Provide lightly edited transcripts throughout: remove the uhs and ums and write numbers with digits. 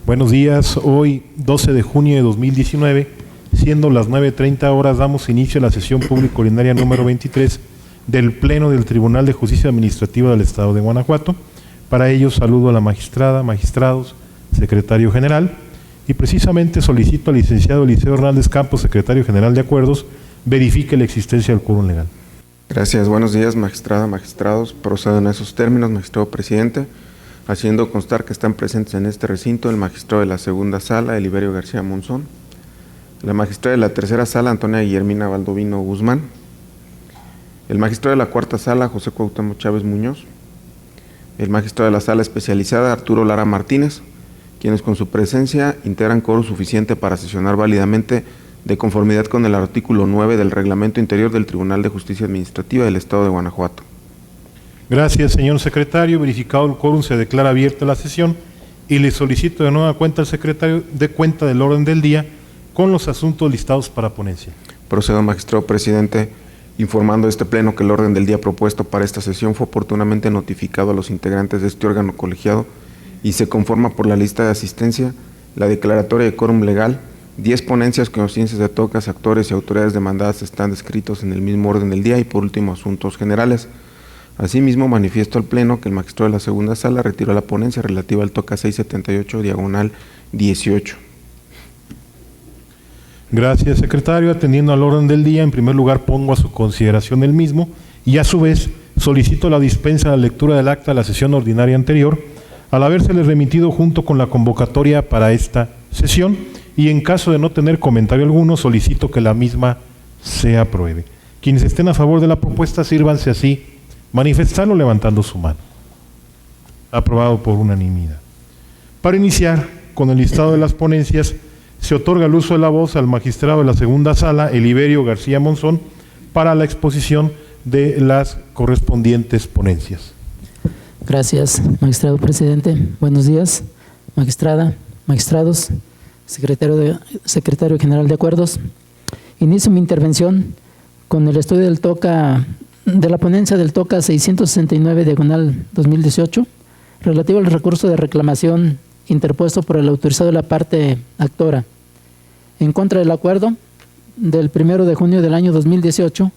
Buenos días, hoy 12 de junio de 2019, siendo las 9:30 horas, damos inicio a la sesión pública ordinaria número 23 del Pleno del Tribunal de Justicia Administrativa del Estado de Guanajuato. Para ello saludo a la magistrada, magistrados, secretario general, y precisamente solicito al licenciado Eliseo Hernández Campos, secretario general de Acuerdos, verifique la existencia del quórum legal. Gracias, buenos días, magistrada, magistrados. Procedo en esos términos, magistrado presidente, haciendo constar que están presentes en este recinto el magistrado de la segunda sala, Eliberio García Monzón, la magistrada de la tercera sala, Antonia Guillermina Baldovino Guzmán, el magistrado de la cuarta sala, José Cuauhtémoc Chávez Muñoz, el magistrado de la sala especializada, Arturo Lara Martínez, quienes con su presencia integran quórum suficiente para sesionar válidamente de conformidad con el artículo 9 del Reglamento Interior del Tribunal de Justicia Administrativa del Estado de Guanajuato. Gracias, señor secretario. Verificado el quórum, se declara abierta la sesión y le solicito de nueva cuenta al secretario de cuenta del orden del día con los asuntos listados para ponencia. Procedo, magistrado presidente, informando a este pleno que el orden del día propuesto para esta sesión fue oportunamente notificado a los integrantes de este órgano colegiado y se conforma por la lista de asistencia, la declaratoria de quórum legal, 10 ponencias con los índices de tocas, actores y autoridades demandadas están descritos en el mismo orden del día y por último asuntos generales. Asimismo, manifiesto al Pleno que el magistrado de la segunda sala retiró la ponencia relativa al TOCA 678/18. Gracias, secretario. Atendiendo al orden del día, en primer lugar pongo a su consideración el mismo y a su vez solicito la dispensa de la lectura del acta de la sesión ordinaria anterior, al habérsele remitido junto con la convocatoria para esta sesión, y en caso de no tener comentario alguno, solicito que la misma se apruebe. Quienes estén a favor de la propuesta, sírvanse así manifestarlo levantando su mano. Aprobado por unanimidad. Para iniciar con el listado de las ponencias, se otorga el uso de la voz al magistrado de la segunda sala, Eliberio García Monzón, para la exposición de las correspondientes ponencias. Gracias, magistrado presidente. Buenos días, magistrada, magistrados, secretario general de Acuerdos. Inicio mi intervención con el estudio del TOCA, de la ponencia del TOCA 669/2018, relativo al recurso de reclamación interpuesto por el autorizado de la parte actora en contra del acuerdo del 1 de junio del año 2018,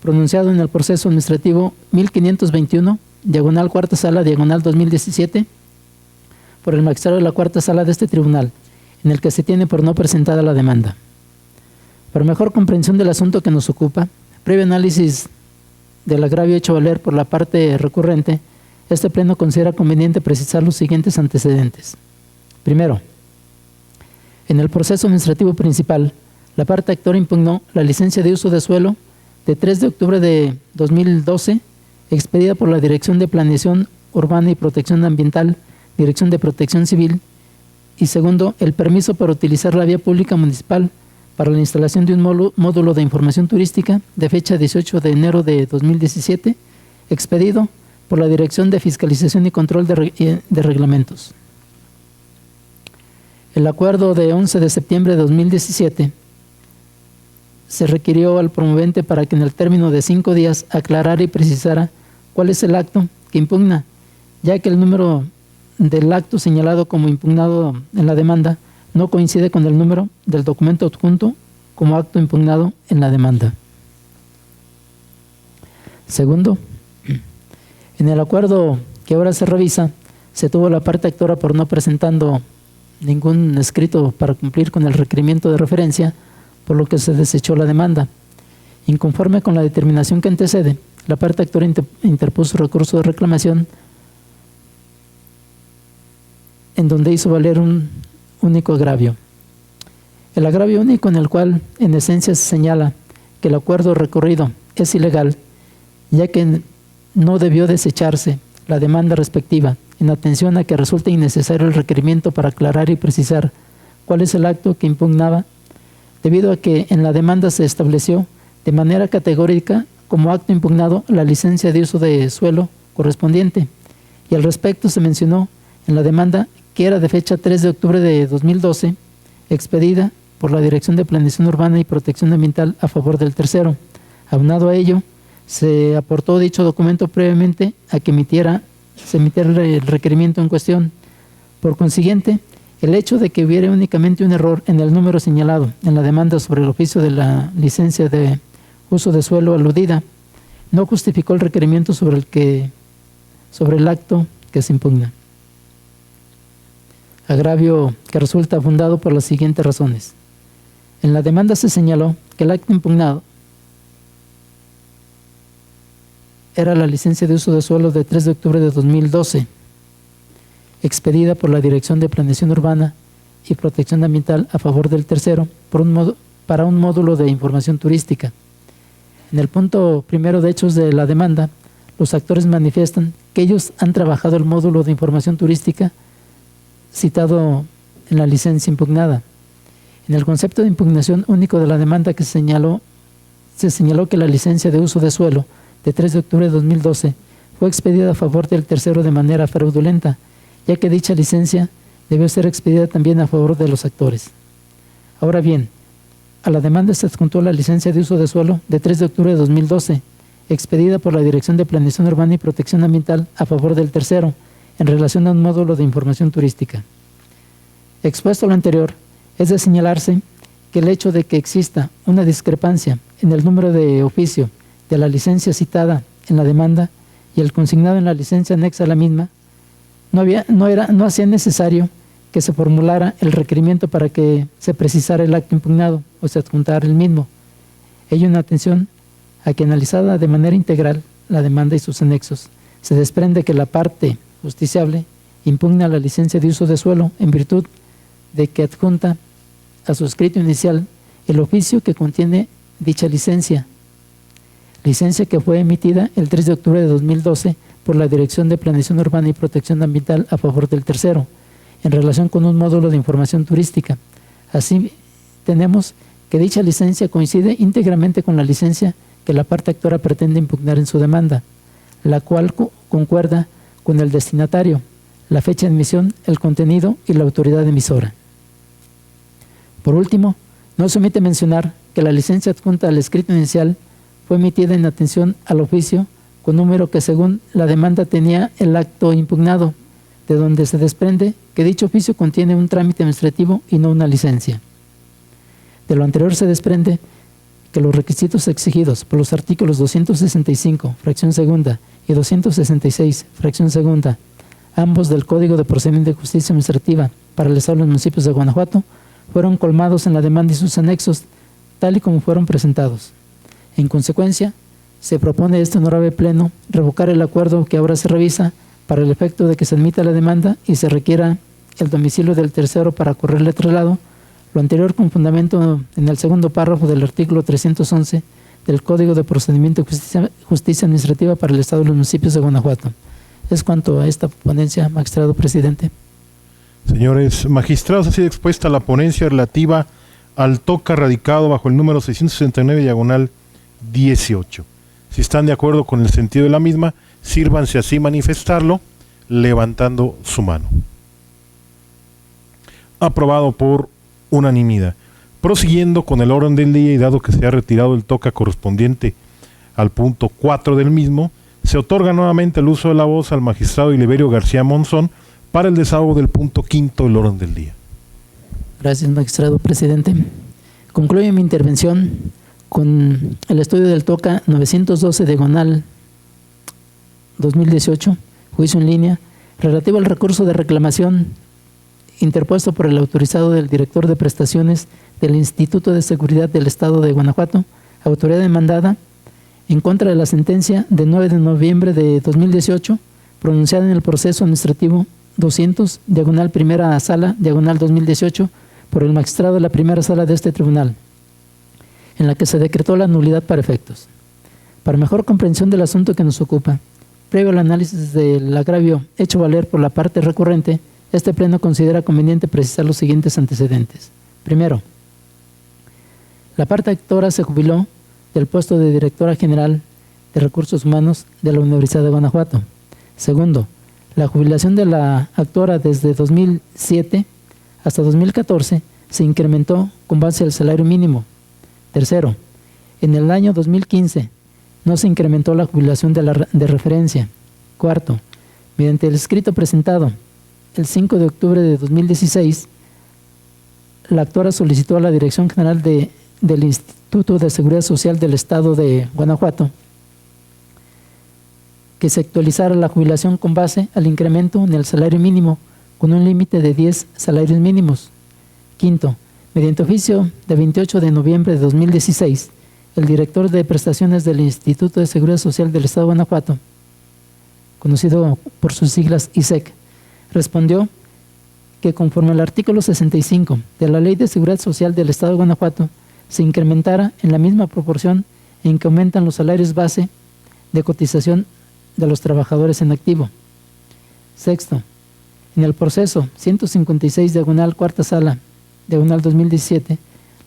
pronunciado en el proceso administrativo 1521, cuarta sala, 2017, por el magistrado de la cuarta sala de este tribunal, en el que se tiene por no presentada la demanda. Para mejor comprensión del asunto que nos ocupa, previo análisis del agravio hecho valer por la parte recurrente, este pleno considera conveniente precisar los siguientes antecedentes. Primero, en el proceso administrativo principal, la parte actora impugnó la licencia de uso de suelo de 3 de octubre de 2012, expedida por la Dirección de Planeación Urbana y Protección Ambiental, Dirección de Protección Civil, y segundo, el permiso para utilizar la vía pública municipal para la instalación de un módulo de información turística de fecha 18 de enero de 2017, expedido por la Dirección de Fiscalización y Control de Reglamentos. El acuerdo de 11 de septiembre de 2017 se requirió al promovente para que en el término de 5 días aclarara y precisara cuál es el acto que impugna, ya que el número del acto señalado como impugnado en la demanda no coincide con el número del documento adjunto como acto impugnado en la demanda. Segundo, en el acuerdo que ahora se revisa, se tuvo la parte actora por no presentando ningún escrito para cumplir con el requerimiento de referencia, por lo que se desechó la demanda. Inconforme con la determinación que antecede, la parte actora interpuso recurso de reclamación en donde hizo valer un único agravio. El agravio único en el cual en esencia se señala que el acuerdo recorrido es ilegal, ya que no debió desecharse la demanda respectiva en atención a que resulta innecesario el requerimiento para aclarar y precisar cuál es el acto que impugnaba, debido a que en la demanda se estableció de manera categórica como acto impugnado la licencia de uso de suelo correspondiente, y al respecto se mencionó en la demanda que era de fecha 3 de octubre de 2012, expedida por la Dirección de Planeación Urbana y Protección Ambiental a favor del tercero. Aunado a ello, se aportó dicho documento previamente a que se emitiera el requerimiento en cuestión. Por consiguiente, El hecho de que hubiera únicamente un error en el número señalado en la demanda sobre el oficio de la licencia de uso de suelo aludida no justificó el requerimiento sobre el acto que se impugna. Agravio que resulta fundado por las siguientes razones. En la demanda se señaló que el acto impugnado era la licencia de uso de suelo de 3 de octubre de 2012, expedida por la Dirección de Planeación Urbana y Protección Ambiental a favor del tercero para un módulo de información turística. En el punto primero de hechos de la demanda, los actores manifiestan que ellos han trabajado el módulo de información turística citado en la licencia impugnada. En el concepto de impugnación único de la demanda se señaló que la licencia de uso de suelo de 3 de octubre de 2012 fue expedida a favor del tercero de manera fraudulenta, ya que dicha licencia debió ser expedida también a favor de los actores. Ahora bien, a la demanda se adjuntó la licencia de uso de suelo de 3 de octubre de 2012, expedida por la Dirección de Planeación Urbana y Protección Ambiental a favor del tercero, en relación a un módulo de información turística. Expuesto a lo anterior, es de señalarse que el hecho de que exista una discrepancia en el número de oficio de la licencia citada en la demanda y el consignado en la licencia anexa a la misma, no hacía necesario que se formulara el requerimiento para que se precisara el acto impugnado o se adjuntara el mismo. Ello en atención a que, analizada de manera integral la demanda y sus anexos, se desprende que la parte justiciable impugna la licencia de uso de suelo en virtud de que adjunta a su escrito inicial el oficio que contiene dicha licencia que fue emitida el 3 de octubre de 2012 por la Dirección de Planeación Urbana y Protección Ambiental a favor del tercero, en relación con un módulo de información turística. Así, tenemos que dicha licencia coincide íntegramente con la licencia que la parte actora pretende impugnar en su demanda, la cual concuerda con el destinatario, la fecha de emisión, el contenido y la autoridad emisora. Por último, no se omite mencionar que la licencia adjunta al escrito inicial fue emitida en atención al oficio con número que según la demanda tenía el acto impugnado, de donde se desprende que dicho oficio contiene un trámite administrativo y no una licencia. De lo anterior se desprende que los requisitos exigidos por los artículos 265, fracción segunda, y 266, fracción segunda, ambos del Código de Procedimiento de Justicia Administrativa para el Estado de los Municipios de Guanajuato, fueron colmados en la demanda y sus anexos, tal y como fueron presentados. En consecuencia, se propone a este honorable Pleno revocar el acuerdo que ahora se revisa para el efecto de que se admita la demanda y se requiera el domicilio del tercero para correrle traslado, lo anterior con fundamento en el segundo párrafo del artículo 311 del Código de Procedimiento de Justicia Administrativa para el Estado de los Municipios de Guanajuato. Es cuanto a esta ponencia, magistrado presidente. Señores magistrados, ha sido expuesta la ponencia relativa al TOCA radicado bajo el número 669/18. Si están de acuerdo con el sentido de la misma, sírvanse así manifestarlo levantando su mano. Aprobado por unanimidad. Prosiguiendo con el orden del día y dado que se ha retirado el TOCA correspondiente al punto 4 del mismo, se otorga nuevamente el uso de la voz al magistrado Iliberio García Monzón para el desahogo del punto 5 del orden del día. Gracias, magistrado presidente. Concluyo mi intervención con el estudio del TOCA 912 diagonal 2018, juicio en línea, relativo al recurso de reclamación interpuesto por el autorizado del director de prestaciones del Instituto de Seguridad del Estado de Guanajuato, autoridad demandada, en contra de la sentencia de 9 de noviembre de 2018, pronunciada en el proceso administrativo 200, diagonal primera sala, diagonal 2018, por el magistrado de la primera sala de este tribunal, en la que se decretó la nulidad para efectos. Para mejor comprensión del asunto que nos ocupa, previo al análisis del agravio hecho valer por la parte recurrente, este Pleno considera conveniente precisar los siguientes antecedentes. Primero, la parte actora se jubiló del puesto de Directora General de Recursos Humanos de la Universidad de Guanajuato. Segundo, la jubilación de la actora desde 2007 hasta 2014 se incrementó con base al salario mínimo. Tercero, en el año 2015 no se incrementó la jubilación de referencia. Cuarto, mediante el escrito presentado el 5 de octubre de 2016, la actora solicitó a la Dirección General del Instituto de Seguridad Social del Estado de Guanajuato que se actualizara la jubilación con base al incremento en el salario mínimo con un límite de 10 salarios mínimos. Quinto, mediante oficio de 28 de noviembre de 2016, el director de prestaciones del Instituto de Seguridad Social del Estado de Guanajuato, conocido por sus siglas ISEC, respondió que conforme al artículo 65 de la Ley de Seguridad Social del Estado de Guanajuato, se incrementara en la misma proporción en que aumentan los salarios base de cotización de los trabajadores en activo. Sexto, en el proceso 156 diagonal cuarta sala diagonal 2017,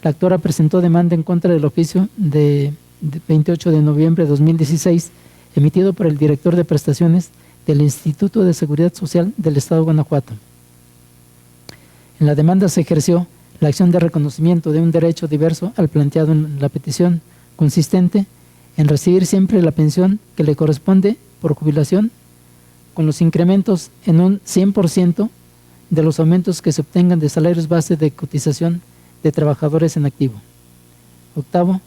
la actora presentó demanda en contra del oficio de 28 de noviembre de 2016 emitido por el director de prestaciones del Instituto de Seguridad Social del Estado de Guanajuato. En la demanda se ejerció la acción de reconocimiento de un derecho diverso al planteado en la petición, consistente en recibir siempre la pensión que le corresponde por jubilación, con los incrementos en un 100% de los aumentos que se obtengan de salarios base de cotización de trabajadores en activo. Octavo,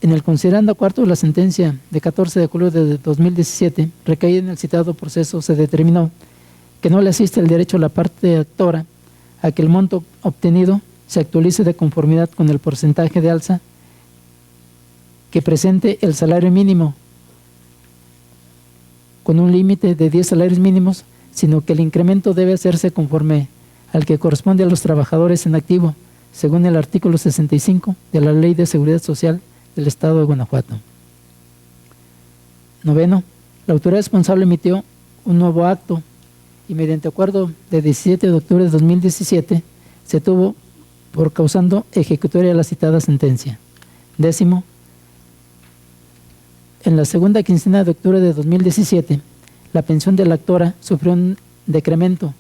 en el considerando cuarto de la sentencia de 14 de julio de 2017, recaída en el citado proceso, se determinó que no le asiste el derecho a la parte actora a que el monto obtenido se actualice de conformidad con el porcentaje de alza que presente el salario mínimo, con un límite de 10 salarios mínimos, sino que el incremento debe hacerse conforme al que corresponde a los trabajadores en activo, según el artículo 65 de la Ley de Seguridad Social del Estado de Guanajuato. Noveno, la autoridad responsable emitió un nuevo acto y mediante acuerdo de 17 de octubre de 2017 se tuvo por causando ejecutoria la citada sentencia. Décimo, en la segunda quincena de octubre de 2017, la pensión de la actora sufrió un decremento,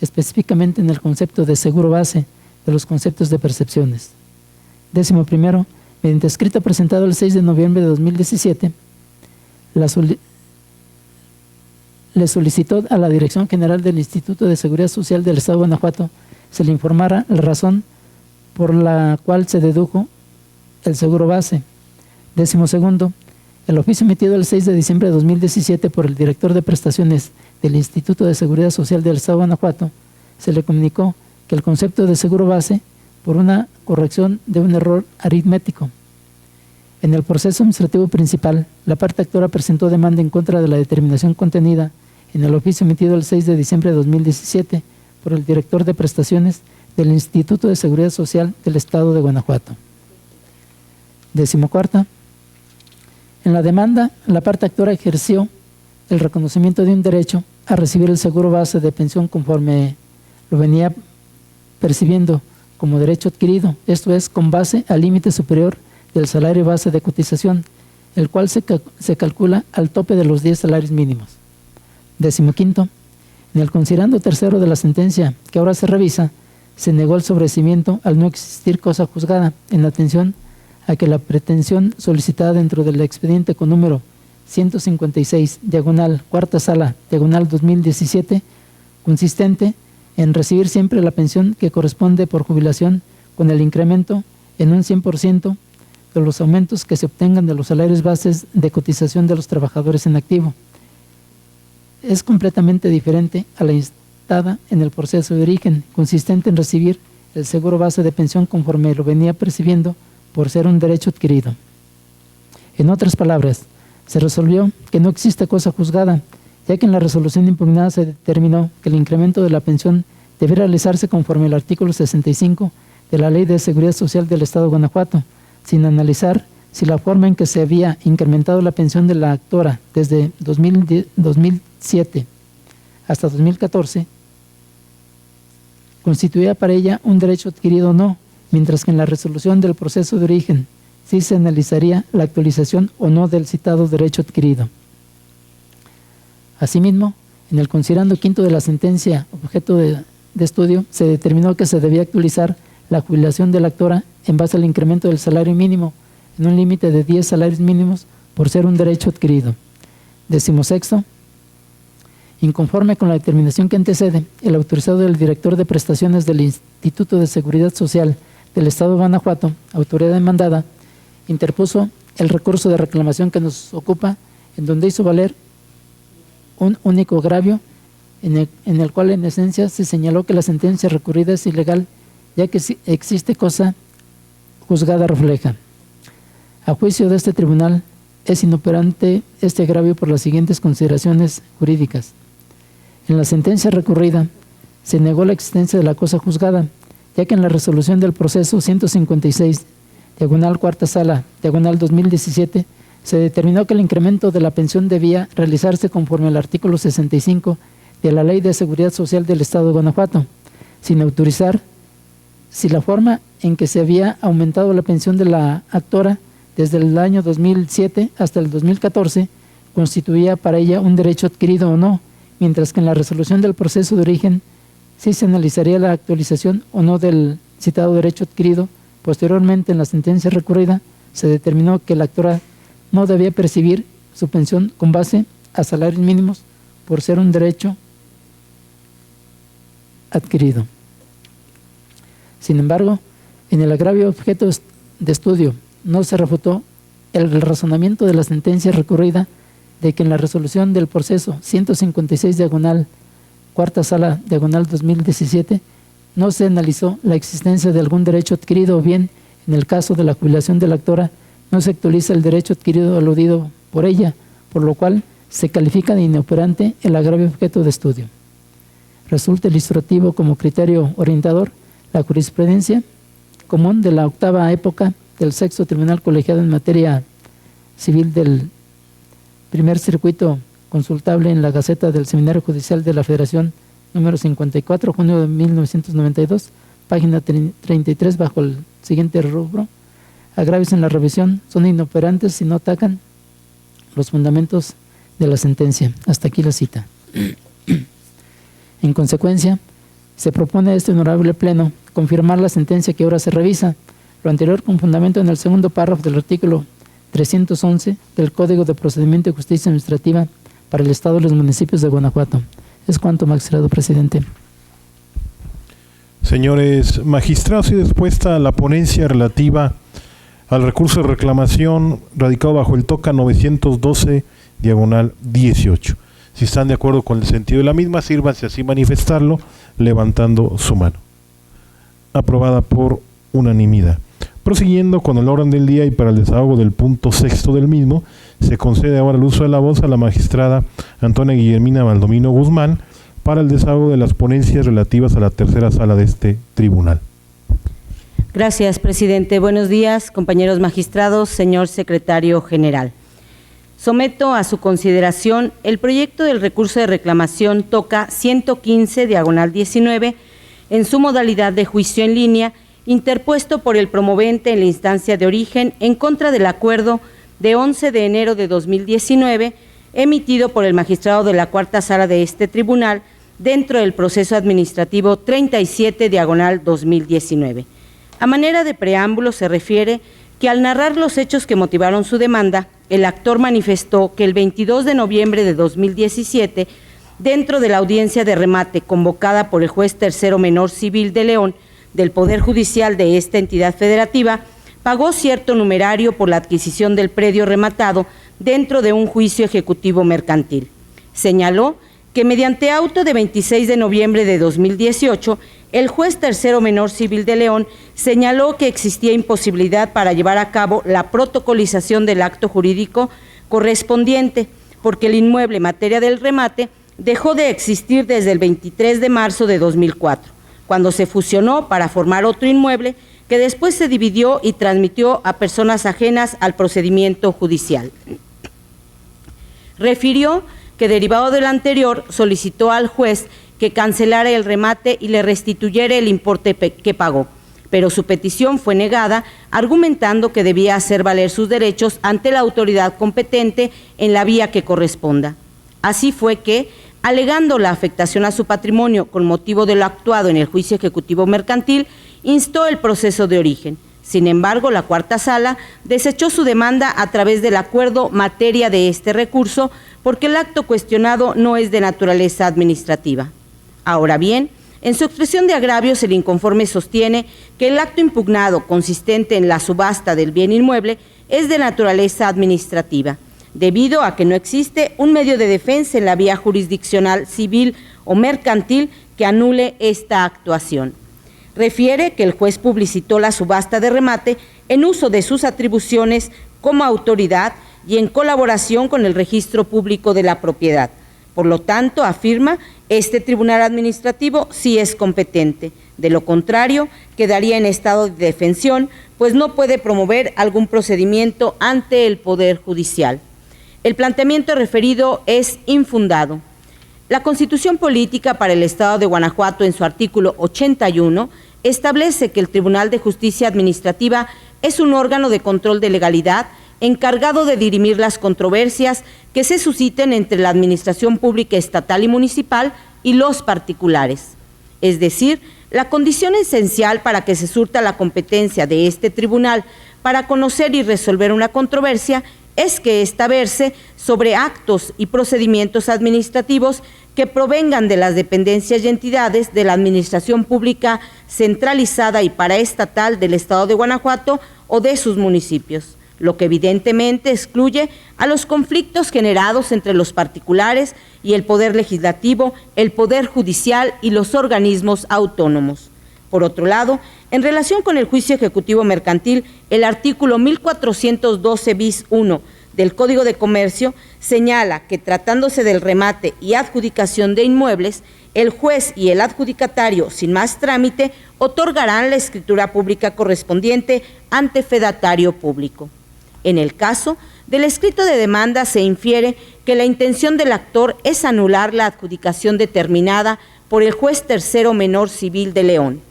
específicamente en el concepto de seguro base de los conceptos de percepciones. Décimo primero, mediante escrito presentado el 6 de noviembre de 2017, le solicitó a la Dirección General del Instituto de Seguridad Social del Estado de Guanajuato se le informara la razón por la cual se dedujo el seguro base. Décimo segundo, el oficio emitido el 6 de diciembre de 2017 por el director de prestaciones del Instituto de Seguridad Social del Estado de Guanajuato, se le comunicó que el concepto de seguro base por una corrección de un error aritmético. En el proceso administrativo principal, la parte actora presentó demanda en contra de la determinación contenida en el oficio emitido el 6 de diciembre de 2017 por el director de prestaciones del Instituto de Seguridad Social del Estado de Guanajuato. Decimocuarta, en la demanda, la parte actora ejerció el reconocimiento de un derecho a recibir el seguro base de pensión conforme lo venía percibiendo como derecho adquirido, esto es, con base al límite superior del salario base de cotización, el cual se calcula al tope de los 10 salarios mínimos. Decimoquinto, en el considerando tercero de la sentencia que ahora se revisa, se negó el sobreseimiento al no existir cosa juzgada en atención a que la pretensión solicitada dentro del expediente con número 156, diagonal, cuarta sala, diagonal 2017, consistente en recibir siempre la pensión que corresponde por jubilación con el incremento en un 100% de los aumentos que se obtengan de los salarios bases de cotización de los trabajadores en activo. Es completamente diferente a la instada en el proceso de origen, consistente en recibir el seguro base de pensión conforme lo venía percibiendo por ser un derecho adquirido. En otras palabras, se resolvió que no existe cosa juzgada, ya que en la resolución impugnada se determinó que el incremento de la pensión debe realizarse conforme al artículo 65 de la Ley de Seguridad Social del Estado de Guanajuato, sin analizar si la forma en que se había incrementado la pensión de la actora desde 2007 hasta 2014 constituía para ella un derecho adquirido o no, mientras que en la resolución del proceso de origen sí se analizaría la actualización o no del citado derecho adquirido. Asimismo, en el considerando quinto de la sentencia objeto de estudio, se determinó que se debía actualizar la jubilación de la actora en base al incremento del salario mínimo en un límite de 10 salarios mínimos por ser un derecho adquirido. Decimosexto, Inconforme con la determinación que antecede, el autorizado del director de prestaciones del Instituto de Seguridad Social del Estado de Guanajuato, autoridad demandada, interpuso el recurso de reclamación que nos ocupa, en donde hizo valer un único agravio, en el cual en esencia se señaló que la sentencia recurrida es ilegal, ya que existe cosa juzgada refleja. A juicio de este tribunal, es inoperante este agravio por las siguientes consideraciones jurídicas. En la sentencia recurrida se negó la existencia de la cosa juzgada, ya que en la resolución del proceso 156, diagonal cuarta sala, diagonal 2017, se determinó que el incremento de la pensión debía realizarse conforme al artículo 65 de la Ley de Seguridad Social del Estado de Guanajuato, sin autorizar si la forma en que se había aumentado la pensión de la actora desde el año 2007 hasta el 2014 constituía para ella un derecho adquirido o no, mientras que en la resolución del proceso de origen sí se analizaría la actualización o no del citado derecho adquirido. Posteriormente, en la sentencia recurrida, se determinó que la actora no debía percibir su pensión con base a salarios mínimos por ser un derecho adquirido. Sin embargo, en el agravio objeto de estudio no se refutó el razonamiento de la sentencia recurrida de que en la resolución del proceso 156 diagonal cuarta sala diagonal 2017 no se analizó la existencia de algún derecho adquirido o bien, en el caso de la jubilación de la actora, no se actualiza el derecho adquirido aludido por ella, por lo cual se califica de inoperante el agravio objeto de estudio. Resulta ilustrativo como criterio orientador la jurisprudencia común de la octava época del sexto tribunal colegiado en materia civil del primer circuito, consultable en la Gaceta del Seminario Judicial de la Federación, número 54, junio de 1992, página 33, bajo el siguiente rubro: agravios en la revisión son inoperantes si no atacan los fundamentos de la sentencia. Hasta aquí la cita. En consecuencia, se propone a este honorable pleno confirmar la sentencia que ahora se revisa, lo anterior con fundamento en el segundo párrafo del artículo 311 del Código de Procedimiento y Justicia Administrativa para el Estado y los municipios de Guanajuato. Es cuanto, magistrado presidente. Señores magistrados, y dispuesta la ponencia relativa al recurso de reclamación radicado bajo el TOCA 912, diagonal 18. Si están de acuerdo con el sentido de la misma, sírvanse así manifestarlo levantando su mano. Aprobada por unanimidad. Prosiguiendo con el orden del día y para el desahogo del punto sexto del mismo, se concede ahora el uso de la voz a la magistrada Antonia Guillermina Valdomino Guzmán para el desahogo de las ponencias relativas a la tercera sala de este tribunal. Gracias, presidente. Buenos días, compañeros magistrados, señor secretario general. Someto a su consideración el proyecto del recurso de reclamación TOCA 115, diagonal 19, en su modalidad de juicio en línea, interpuesto por el promovente en la instancia de origen en contra del acuerdo de 11 de enero de 2019, emitido por el magistrado de la cuarta sala de este tribunal dentro del proceso administrativo 37, diagonal 2019. A manera de preámbulo se refiere que al narrar los hechos que motivaron su demanda, el actor manifestó que el 22 de noviembre de 2017, dentro de la audiencia de remate convocada por el juez tercero menor civil de León, del Poder Judicial de esta entidad federativa, pagó cierto numerario por la adquisición del predio rematado dentro de un juicio ejecutivo mercantil. Señaló que mediante auto de 26 de noviembre de 2018, el juez tercero menor civil de León señaló que existía imposibilidad para llevar a cabo la protocolización del acto jurídico correspondiente, porque el inmueble materia del remate dejó de existir desde el 23 de marzo de 2004. Cuando se fusionó para formar otro inmueble que después se dividió y transmitió a personas ajenas al procedimiento judicial. Refirió que, derivado del anterior, solicitó al juez que cancelara el remate y le restituyera el importe que pagó, pero su petición fue negada, argumentando que debía hacer valer sus derechos ante la autoridad competente en la vía que corresponda. Así fue que, alegando la afectación a su patrimonio con motivo de lo actuado en el juicio ejecutivo mercantil, instó el proceso de origen. Sin embargo, la cuarta sala desechó su demanda a través del acuerdo materia de este recurso porque el acto cuestionado no es de naturaleza administrativa. Ahora bien, en su expresión de agravios, el inconforme sostiene que el acto impugnado consistente en la subasta del bien inmueble es de naturaleza administrativa, debido a que no existe un medio de defensa en la vía jurisdiccional, civil o mercantil que anule esta actuación. Refiere que el juez publicitó la subasta de remate en uso de sus atribuciones como autoridad y en colaboración con el registro público de la propiedad. Por lo tanto, afirma, este tribunal administrativo sí es competente. De lo contrario, quedaría en estado de defensión, pues no puede promover algún procedimiento ante el Poder Judicial. El planteamiento referido es infundado. La Constitución Política para el Estado de Guanajuato, en su artículo 81, establece que el Tribunal de Justicia Administrativa es un órgano de control de legalidad encargado de dirimir las controversias que se susciten entre la administración pública estatal y municipal y los particulares. Es decir, la condición esencial para que se surta la competencia de este tribunal para conocer y resolver una controversia es que ésta verse sobre actos y procedimientos administrativos que provengan de las dependencias y entidades de la administración pública centralizada y paraestatal del Estado de Guanajuato o de sus municipios, lo que evidentemente excluye a los conflictos generados entre los particulares y el Poder Legislativo, el Poder Judicial y los organismos autónomos. Por otro lado, en relación con el juicio ejecutivo mercantil, el artículo 1412 bis 1 del Código de Comercio señala que, tratándose del remate y adjudicación de inmuebles, el juez y el adjudicatario, sin más trámite, otorgarán la escritura pública correspondiente ante fedatario público. En el caso del escrito de demanda se infiere que la intención del actor es anular la adjudicación determinada por el juez tercero menor civil de León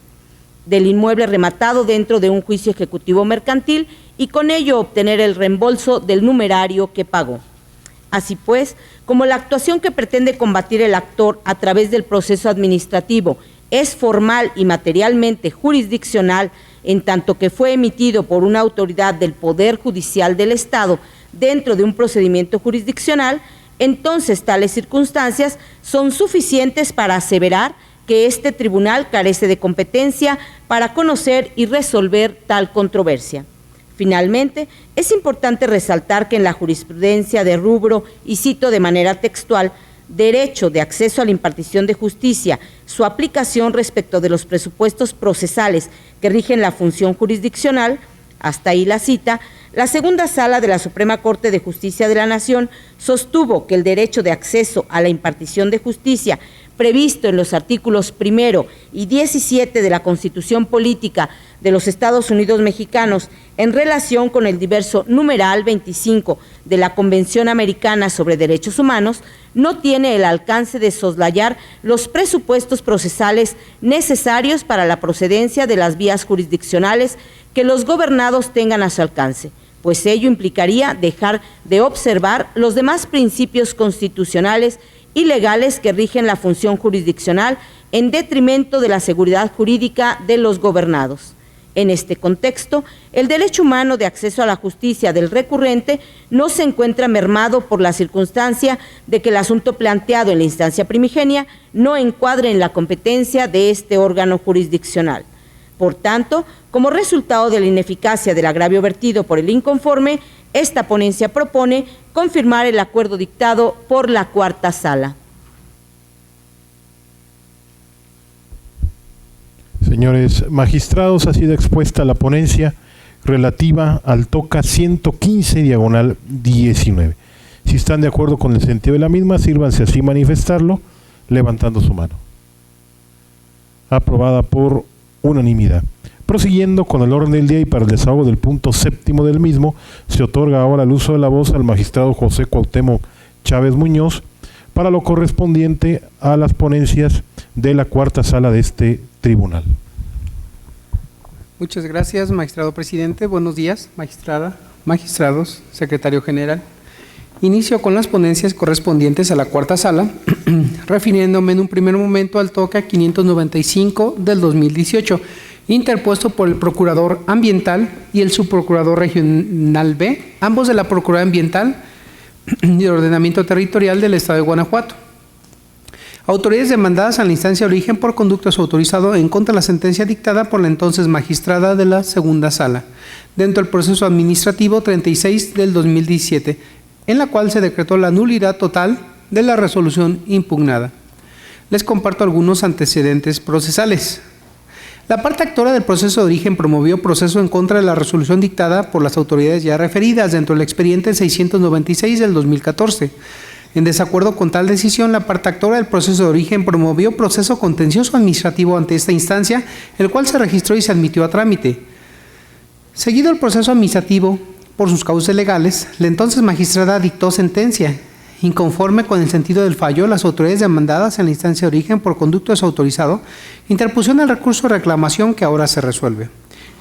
del inmueble rematado dentro de un juicio ejecutivo mercantil y con ello obtener el reembolso del numerario que pagó. Así pues, como la actuación que pretende combatir el actor a través del proceso administrativo es formal y materialmente jurisdiccional, en tanto que fue emitido por una autoridad del Poder Judicial del Estado dentro de un procedimiento jurisdiccional, entonces tales circunstancias son suficientes para aseverar que este tribunal carece de competencia para conocer y resolver tal controversia. Finalmente, es importante resaltar que en la jurisprudencia de rubro, y cito de manera textual, derecho de acceso a la impartición de justicia, su aplicación respecto de los presupuestos procesales que rigen la función jurisdiccional, hasta ahí la cita, la segunda sala de la Suprema Corte de Justicia de la Nación sostuvo que el derecho de acceso a la impartición de justicia previsto en los artículos 1 y 17 de la Constitución Política de los Estados Unidos Mexicanos en relación con el diverso numeral 25 de la Convención Americana sobre Derechos Humanos, no tiene el alcance de soslayar los presupuestos procesales necesarios para la procedencia de las vías jurisdiccionales que los gobernados tengan a su alcance, pues ello implicaría dejar de observar los demás principios constitucionales y legales que rigen la función jurisdiccional en detrimento de la seguridad jurídica de los gobernados. En este contexto, el derecho humano de acceso a la justicia del recurrente no se encuentra mermado por la circunstancia de que el asunto planteado en la instancia primigenia no encuadre en la competencia de este órgano jurisdiccional. Por tanto, como resultado de la ineficacia del agravio vertido por el inconforme, esta ponencia propone confirmar el acuerdo dictado por la cuarta sala. Señores magistrados, ha sido expuesta la ponencia relativa al TOCA 115/19. Si están de acuerdo con el sentido de la misma, sírvanse así manifestarlo, levantando su mano. Aprobada por unanimidad. Prosiguiendo con el orden del día y para el desahogo del punto séptimo del mismo, se otorga ahora el uso de la voz al magistrado José Cuauhtémoc Chávez Muñoz para lo correspondiente a las ponencias de la cuarta sala de este tribunal. Muchas gracias, magistrado presidente. Buenos días, magistrada, magistrados, secretario general. Inicio con las ponencias correspondientes a la cuarta sala, refiriéndome en un primer momento al TOCA 595 del 2018, interpuesto por el Procurador Ambiental y el Subprocurador Regional B, ambos de la Procuraduría Ambiental y de Ordenamiento Territorial del Estado de Guanajuato. Autoridades demandadas a la instancia de origen por conducto autorizado en contra de la sentencia dictada por la entonces magistrada de la segunda sala, dentro del proceso administrativo 36 del 2017, en la cual se decretó la nulidad total de la resolución impugnada. Les comparto algunos antecedentes procesales. La parte actora del proceso de origen promovió proceso en contra de la resolución dictada por las autoridades ya referidas dentro del expediente 696 del 2014. En desacuerdo con tal decisión, la parte actora del proceso de origen promovió proceso contencioso administrativo ante esta instancia, el cual se registró y se admitió a trámite. Seguido el proceso administrativo por sus causas legales, la entonces magistrada dictó sentencia. Inconforme con el sentido del fallo, las autoridades demandadas en la instancia de origen por conducto desautorizado interpusieron el recurso de reclamación que ahora se resuelve.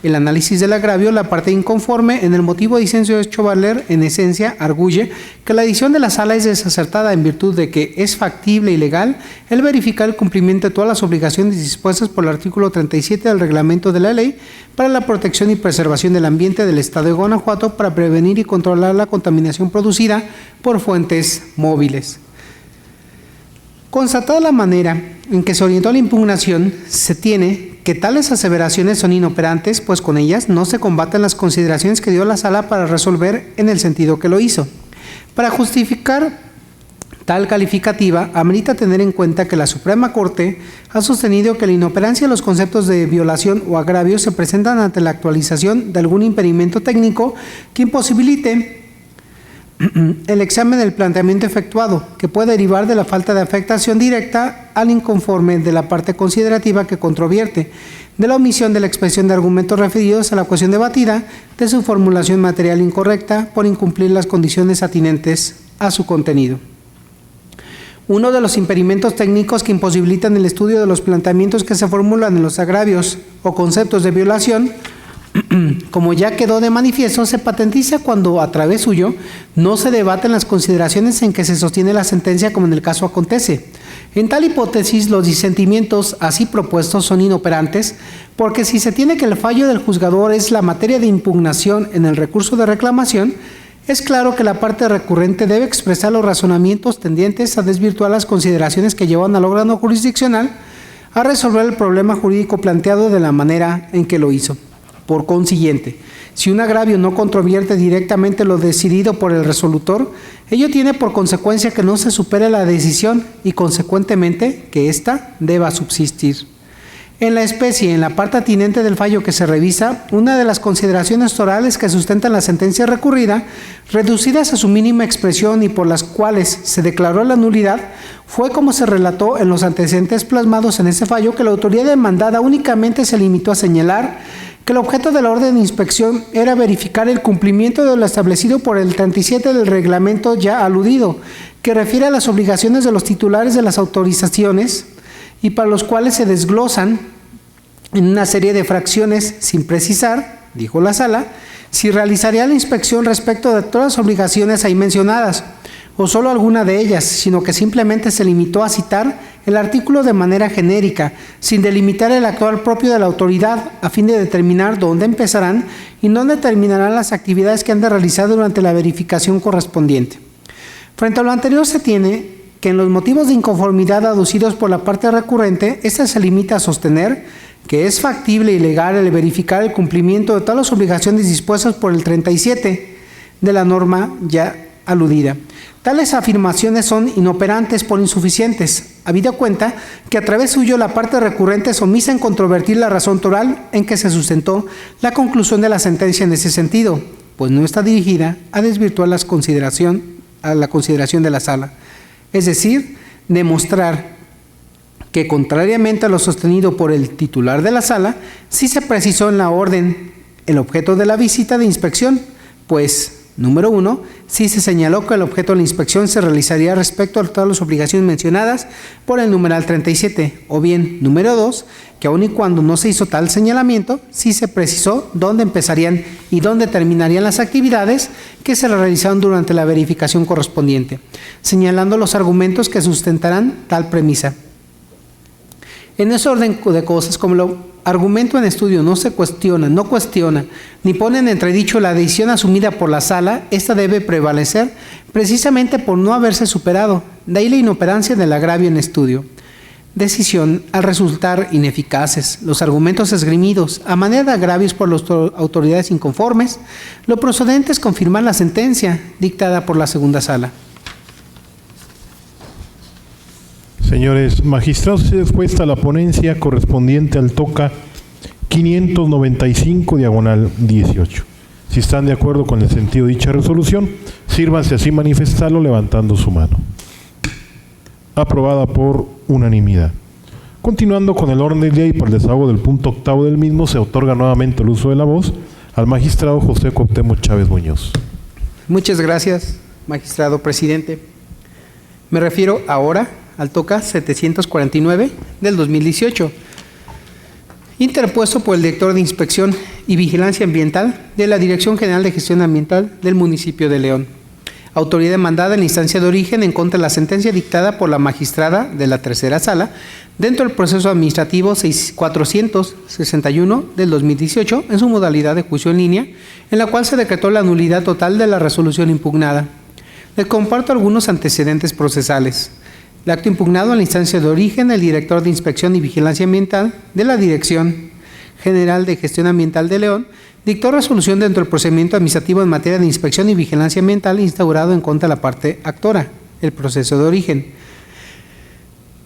El análisis del agravio, la parte inconforme en el motivo de disenso hecho valer, en esencia, arguye que la decisión de la sala es desacertada en virtud de que es factible y legal el verificar el cumplimiento de todas las obligaciones dispuestas por el artículo 37 del reglamento de la ley para la protección y preservación del ambiente del Estado de Guanajuato para prevenir y controlar la contaminación producida por fuentes móviles. Constatada la manera en que se orientó la impugnación, se tiene que tales aseveraciones son inoperantes, pues con ellas no se combaten las consideraciones que dio la sala para resolver en el sentido que lo hizo. Para justificar tal calificativa, amerita tener en cuenta que la Suprema Corte ha sostenido que la inoperancia de los conceptos de violación o agravio se presentan ante la actualización de algún impedimento técnico que imposibilite el examen del planteamiento efectuado, que puede derivar de la falta de afectación directa al inconforme de la parte considerativa que controvierte, de la omisión de la expresión de argumentos referidos a la cuestión debatida, de su formulación material incorrecta por incumplir las condiciones atinentes a su contenido. Uno de los impedimentos técnicos que imposibilitan el estudio de los planteamientos que se formulan en los agravios o conceptos de violación, como ya quedó de manifiesto, se patentiza cuando a través suyo no se debaten las consideraciones en que se sostiene la sentencia, como en el caso acontece. En tal hipótesis, los disentimientos así propuestos son inoperantes, porque si se tiene que el fallo del juzgador es la materia de impugnación en el recurso de reclamación, es claro que la parte recurrente debe expresar los razonamientos tendientes a desvirtuar las consideraciones que llevan al órgano jurisdiccional a resolver el problema jurídico planteado de la manera en que lo hizo. Por consiguiente, si un agravio no controvierte directamente lo decidido por el resolutor, ello tiene por consecuencia que no se supere la decisión y, consecuentemente, que ésta deba subsistir. En la especie, en la parte atinente del fallo que se revisa, una de las consideraciones orales que sustentan la sentencia recurrida, reducidas a su mínima expresión y por las cuales se declaró la nulidad, fue como se relató en los antecedentes plasmados en ese fallo, que la autoridad demandada únicamente se limitó a señalar que el objeto de la orden de inspección era verificar el cumplimiento de lo establecido por el 37 del reglamento ya aludido, que refiere a las obligaciones de los titulares de las autorizaciones y para los cuales se desglosan en una serie de fracciones sin precisar, dijo la sala, si realizaría la inspección respecto de todas las obligaciones ahí mencionadas, o solo alguna de ellas, sino que simplemente se limitó a citar el artículo de manera genérica, sin delimitar el actuar propio de la autoridad, a fin de determinar dónde empezarán y dónde terminarán las actividades que han de realizar durante la verificación correspondiente. Frente a lo anterior, se tiene que en los motivos de inconformidad aducidos por la parte recurrente, ésta se limita a sostener que es factible y legal el verificar el cumplimiento de todas las obligaciones dispuestas por el 37 de la norma ya aludida. Tales afirmaciones son inoperantes por insuficientes, habida cuenta que a través suyo la parte recurrente se omisa en controvertir la razón oral en que se sustentó la conclusión de la sentencia en ese sentido, pues no está dirigida a desvirtuar la consideración de la sala. Es decir, demostrar que contrariamente a lo sostenido por el titular de la sala, sí se precisó en la orden el objeto de la visita de inspección, pues número 1, sí se señaló que el objeto de la inspección se realizaría respecto a todas las obligaciones mencionadas por el numeral 37, o bien, número 2, que aun y cuando no se hizo tal señalamiento, sí se precisó dónde empezarían y dónde terminarían las actividades que se realizaron durante la verificación correspondiente, señalando los argumentos que sustentarán tal premisa. En ese orden de cosas, como el argumento en estudio no cuestiona, ni pone en entredicho la decisión asumida por la sala, esta debe prevalecer precisamente por no haberse superado. De ahí la inoperancia del agravio en estudio. Decisión al resultar ineficaces. Los argumentos esgrimidos a manera de agravios por las autoridades inconformes, lo procedente es confirmar la sentencia dictada por la segunda sala. Señores magistrados, se expuesta la ponencia correspondiente al TOCA 595/18. Si están de acuerdo con el sentido de dicha resolución, sírvanse así manifestarlo levantando su mano. Aprobada por unanimidad. Continuando con el orden del día y para el desahogo del punto octavo del mismo, se otorga nuevamente el uso de la voz al magistrado José Cuauhtémoc Chávez Muñoz. Muchas gracias, magistrado presidente. Me refiero ahora al TOCA 749 del 2018, interpuesto por el director de Inspección y Vigilancia Ambiental de la Dirección General de Gestión Ambiental del municipio de León. Autoridad demandada en la instancia de origen en contra de la sentencia dictada por la magistrada de la tercera sala dentro del proceso administrativo 461 del 2018 en su modalidad de juicio en línea, en la cual se decretó la nulidad total de la resolución impugnada. Les comparto algunos antecedentes procesales. El acto impugnado en la instancia de origen, el director de Inspección y Vigilancia Ambiental de la Dirección General de Gestión Ambiental de León dictó resolución dentro del procedimiento administrativo en materia de inspección y vigilancia ambiental instaurado en contra de la parte actora, el proceso de origen.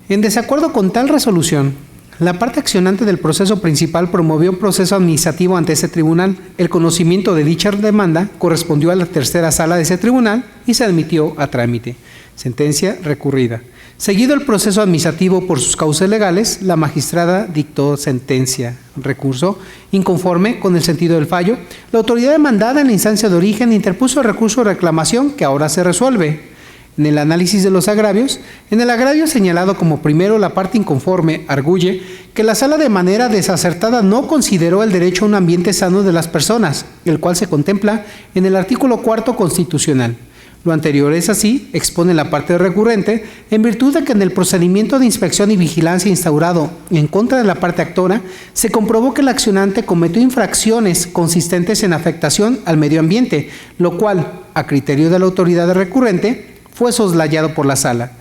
En desacuerdo con tal resolución, la parte accionante del proceso principal promovió un proceso administrativo ante ese tribunal. El conocimiento de dicha demanda correspondió a la tercera sala de ese tribunal y se admitió a trámite. Sentencia recurrida. Seguido el proceso administrativo por sus causas legales, la magistrada dictó sentencia. Recurso inconforme con el sentido del fallo. La autoridad demandada en la instancia de origen interpuso el recurso de reclamación que ahora se resuelve. En el análisis de los agravios, en el agravio señalado como primero, la parte inconforme arguye que la sala de manera desacertada no consideró el derecho a un ambiente sano de las personas, el cual se contempla en el artículo 4 constitucional. Lo anterior es así, expone la parte recurrente, en virtud de que en el procedimiento de inspección y vigilancia instaurado en contra de la parte actora, se comprobó que el accionante cometió infracciones consistentes en afectación al medio ambiente, lo cual, a criterio de la autoridad recurrente, fue soslayado por la sala.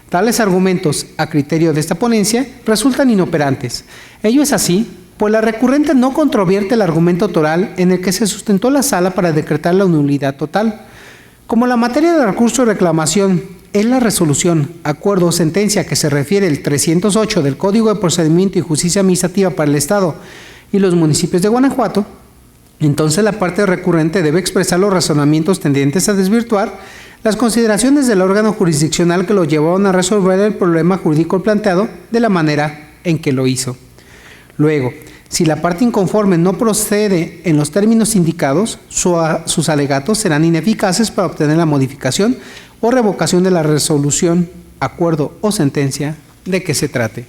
Tales argumentos, a criterio de esta ponencia, resultan inoperantes. Ello es así, pues la recurrente no controvierte el argumento toral en el que se sustentó la sala para decretar la nulidad total. Como la materia del recurso de reclamación es la resolución, acuerdo o sentencia que se refiere el 308 del Código de Procedimiento y Justicia Administrativa para el Estado y los municipios de Guanajuato, entonces la parte recurrente debe expresar los razonamientos tendientes a desvirtuar las consideraciones del órgano jurisdiccional que lo llevaron a resolver el problema jurídico planteado de la manera en que lo hizo. Luego, si la parte inconforme no procede en los términos indicados, sus alegatos serán ineficaces para obtener la modificación o revocación de la resolución, acuerdo o sentencia de que se trate.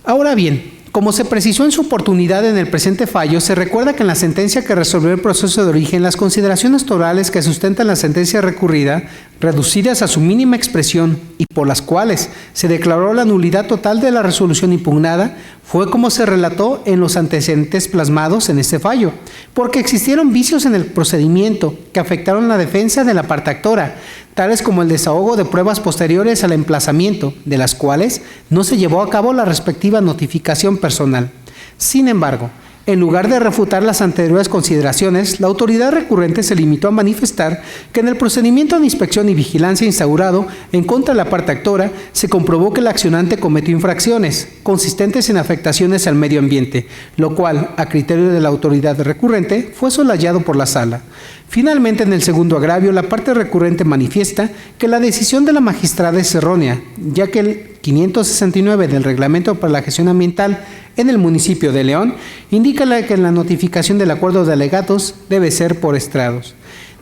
Ahora bien, como se precisó en su oportunidad en el presente fallo, se recuerda que en la sentencia que resolvió el proceso de origen, las consideraciones torales que sustentan la sentencia recurrida, reducidas a su mínima expresión y por las cuales se declaró la nulidad total de la resolución impugnada, fue como se relató en los antecedentes plasmados en este fallo, porque existieron vicios en el procedimiento que afectaron la defensa de la parte actora, tales como el desahogo de pruebas posteriores al emplazamiento, de las cuales no se llevó a cabo la respectiva notificación personal. Sin embargo, en lugar de refutar las anteriores consideraciones, la autoridad recurrente se limitó a manifestar que en el procedimiento de inspección y vigilancia instaurado en contra de la parte actora, se comprobó que el accionante cometió infracciones consistentes en afectaciones al medio ambiente, lo cual, a criterio de la autoridad recurrente, fue soslayado por la sala. Finalmente, en el segundo agravio, la parte recurrente manifiesta que la decisión de la magistrada es errónea, ya que el 569 del Reglamento para la Gestión Ambiental en el municipio de León indica que la notificación del acuerdo de alegatos debe ser por estrados.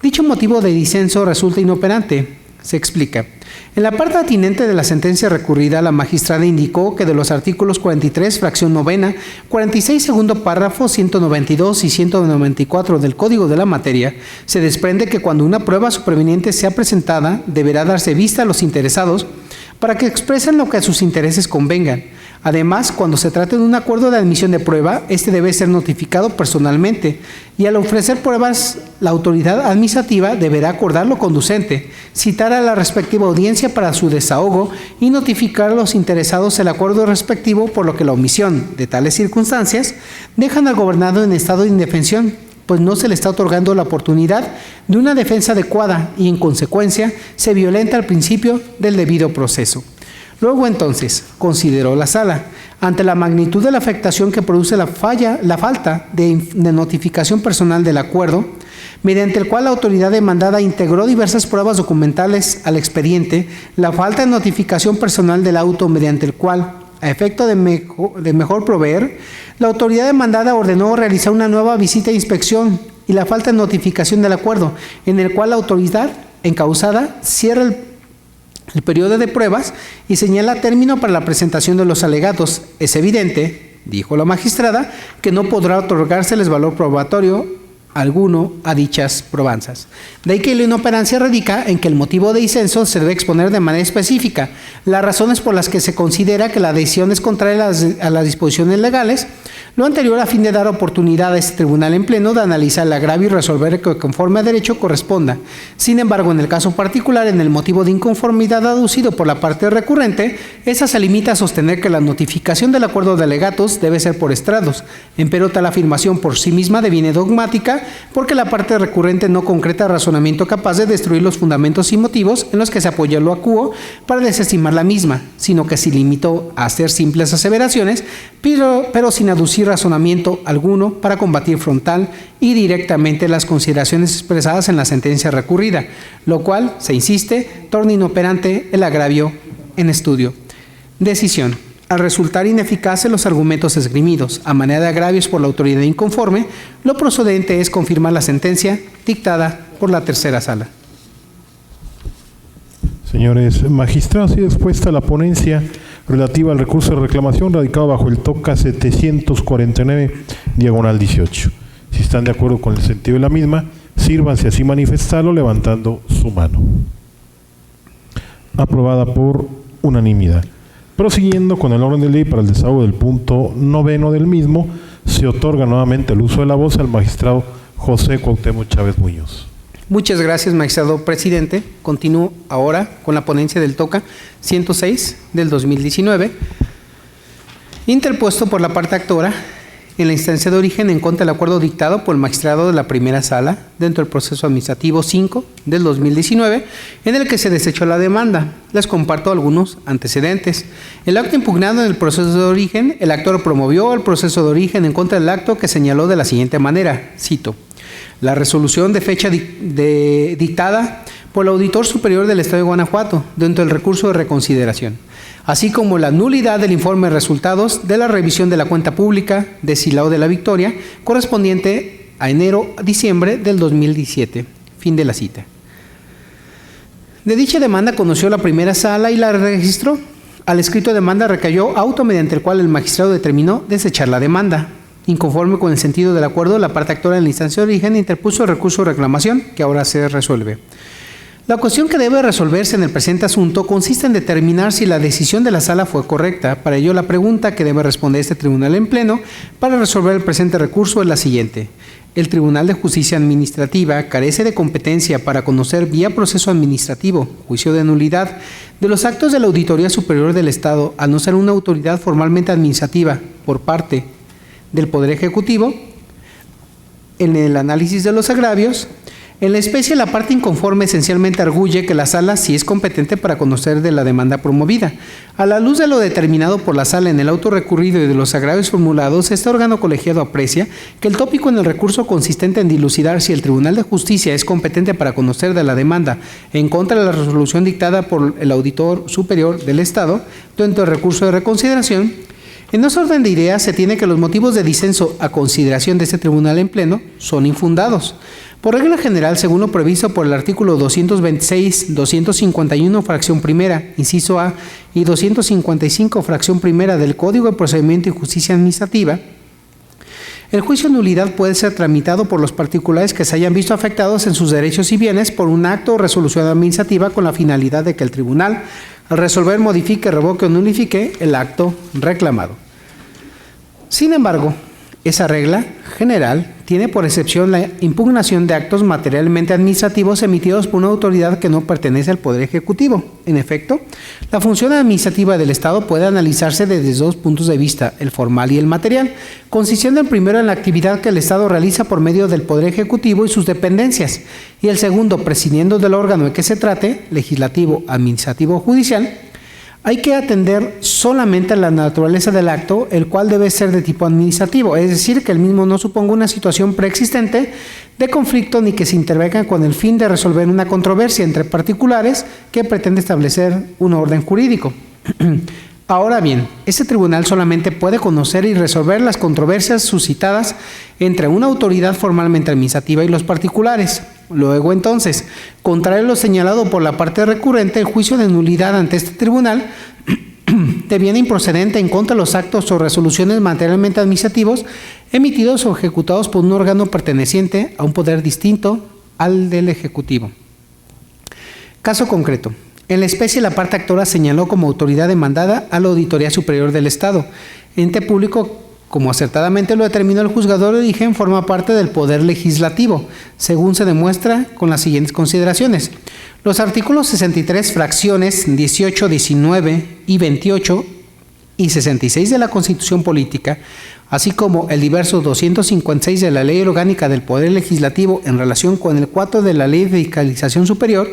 Dicho motivo de disenso resulta inoperante. Se explica. En la parte atinente de la sentencia recurrida, la magistrada indicó que de los artículos 43, fracción novena, 46, segundo párrafo, 192 y 194 del Código de la Materia, se desprende que cuando una prueba superveniente sea presentada, deberá darse vista a los interesados para que expresen lo que a sus intereses convengan. Además, cuando se trate de un acuerdo de admisión de prueba, este debe ser notificado personalmente y al ofrecer pruebas, la autoridad administrativa deberá acordar lo conducente, citar a la respectiva audiencia para su desahogo y notificar a los interesados el acuerdo respectivo, por lo que la omisión de tales circunstancias dejan al gobernado en estado de indefensión, pues no se le está otorgando la oportunidad de una defensa adecuada y, en consecuencia, se violenta el principio del debido proceso. Luego, entonces, consideró la Sala, ante la magnitud de la afectación que produce la falta de notificación personal del acuerdo, mediante el cual la autoridad demandada integró diversas pruebas documentales al expediente, la falta de notificación personal del auto mediante el cual, a efecto de mejor proveer, la autoridad demandada ordenó realizar una nueva visita de inspección, y la falta de notificación del acuerdo, en el cual la autoridad encausada cierra el periodo de pruebas y señala término para la presentación de los alegatos. Es evidente, dijo la magistrada, que no podrá otorgárseles valor probatorio alguno a dichas probanzas. De ahí que la inoperancia radica en que el motivo de disenso se debe exponer de manera específica, las razones por las que se considera que la decisión es contraria a las disposiciones legales, lo anterior a fin de dar oportunidad a este tribunal en pleno de analizar el agravio y resolver que conforme a derecho corresponda. Sin embargo, en el caso particular, en el motivo de inconformidad aducido por la parte recurrente, esa se limita a sostener que la notificación del acuerdo de alegatos debe ser por estrados, empero tal afirmación por sí misma deviene dogmática, porque la parte recurrente no concreta razonamiento capaz de destruir los fundamentos y motivos en los que se apoya lo acuo para desestimar la misma, sino que se limitó a hacer simples aseveraciones, pero sin aducir razonamiento alguno para combatir frontal y directamente las consideraciones expresadas en la sentencia recurrida, lo cual, se insiste, torna inoperante el agravio en estudio. Decisión. Al resultar ineficaces los argumentos esgrimidos a manera de agravios por la autoridad inconforme, lo procedente es confirmar la sentencia dictada por la tercera sala. Señores magistrados, y expuesta la ponencia relativa al recurso de reclamación radicado bajo el TOCA 749/18. Si están de acuerdo con el sentido de la misma, sírvanse así manifestarlo levantando su mano. Aprobada por unanimidad. Prosiguiendo con el orden de ley para el desahogo del punto 9 del mismo, se otorga nuevamente el uso de la voz al magistrado José Cuauhtémoc Chávez Muñoz. Muchas gracias, magistrado presidente. Continúo ahora con la ponencia del TOCA 106 del 2019, interpuesto por la parte actora en la instancia de origen en contra del acuerdo dictado por el magistrado de la primera sala dentro del proceso administrativo 5 del 2019, en el que se desechó la demanda. Les comparto algunos antecedentes. El acto impugnado en el proceso de origen, el actor promovió el proceso de origen en contra del acto que señaló de la siguiente manera, cito: la resolución de fecha dictada por el Auditor Superior del Estado de Guanajuato dentro del recurso de reconsideración, así como la nulidad del informe de resultados de la revisión de la cuenta pública de Silao de la Victoria, correspondiente a enero a diciembre del 2017. Fin de la cita. De dicha demanda conoció la primera sala y la registró. Al escrito de demanda recayó auto mediante el cual el magistrado determinó desechar la demanda. Inconforme con el sentido del acuerdo, la parte actora en la instancia de origen interpuso el recurso de reclamación, que ahora se resuelve. La cuestión que debe resolverse en el presente asunto consiste en determinar si la decisión de la sala fue correcta. Para ello, la pregunta que debe responder este tribunal en pleno para resolver el presente recurso es la siguiente: ¿el Tribunal de Justicia Administrativa carece de competencia para conocer vía proceso administrativo, juicio de nulidad, de los actos de la Auditoría Superior del Estado, al no ser una autoridad formalmente administrativa por parte del Poder Ejecutivo? En el análisis de los agravios, en la especie, la parte inconforme esencialmente arguye que la sala sí es competente para conocer de la demanda promovida. A la luz de lo determinado por la sala en el auto recurrido y de los agravios formulados, este órgano colegiado aprecia que el tópico en el recurso consistente en dilucidar si el Tribunal de Justicia es competente para conocer de la demanda en contra de la resolución dictada por el Auditor Superior del Estado dentro del recurso de reconsideración. En ese orden de ideas, se tiene que los motivos de disenso a consideración de este tribunal en pleno son infundados. Por regla general, según lo previsto por el artículo 226, 251, fracción primera, inciso A, y 255, fracción primera del Código de Procedimiento y Justicia Administrativa, el juicio de nulidad puede ser tramitado por los particulares que se hayan visto afectados en sus derechos y bienes por un acto o resolución administrativa con la finalidad de que el tribunal al resolver, modifique, revoque o nulifique el acto reclamado. Sin embargo, esa regla general tiene por excepción la impugnación de actos materialmente administrativos emitidos por una autoridad que no pertenece al Poder Ejecutivo. En efecto, la función administrativa del Estado puede analizarse desde dos puntos de vista, el formal y el material, consistiendo el primero en la actividad que el Estado realiza por medio del Poder Ejecutivo y sus dependencias, y el segundo, prescindiendo del órgano de que se trate, legislativo, administrativo o judicial. Hay que atender solamente a la naturaleza del acto, el cual debe ser de tipo administrativo, es decir, que el mismo no suponga una situación preexistente de conflicto ni que se intervenga con el fin de resolver una controversia entre particulares que pretende establecer un orden jurídico. Ahora bien, este tribunal solamente puede conocer y resolver las controversias suscitadas entre una autoridad formalmente administrativa y los particulares. Luego, entonces, contrario a lo señalado por la parte recurrente, el juicio de nulidad ante este tribunal deviene improcedente en contra de los actos o resoluciones materialmente administrativos emitidos o ejecutados por un órgano perteneciente a un poder distinto al del Ejecutivo. Caso concreto. En la especie, la parte actora señaló como autoridad demandada a la Auditoría Superior del Estado, ente público. Como acertadamente lo determinó el juzgador de origen, forma parte del Poder Legislativo, según se demuestra con las siguientes consideraciones. Los artículos 63, fracciones 18, 19 y 28 y 66 de la Constitución Política, así como el diverso 256 de la Ley Orgánica del Poder Legislativo en relación con el 4 de la Ley de Fiscalización Superior,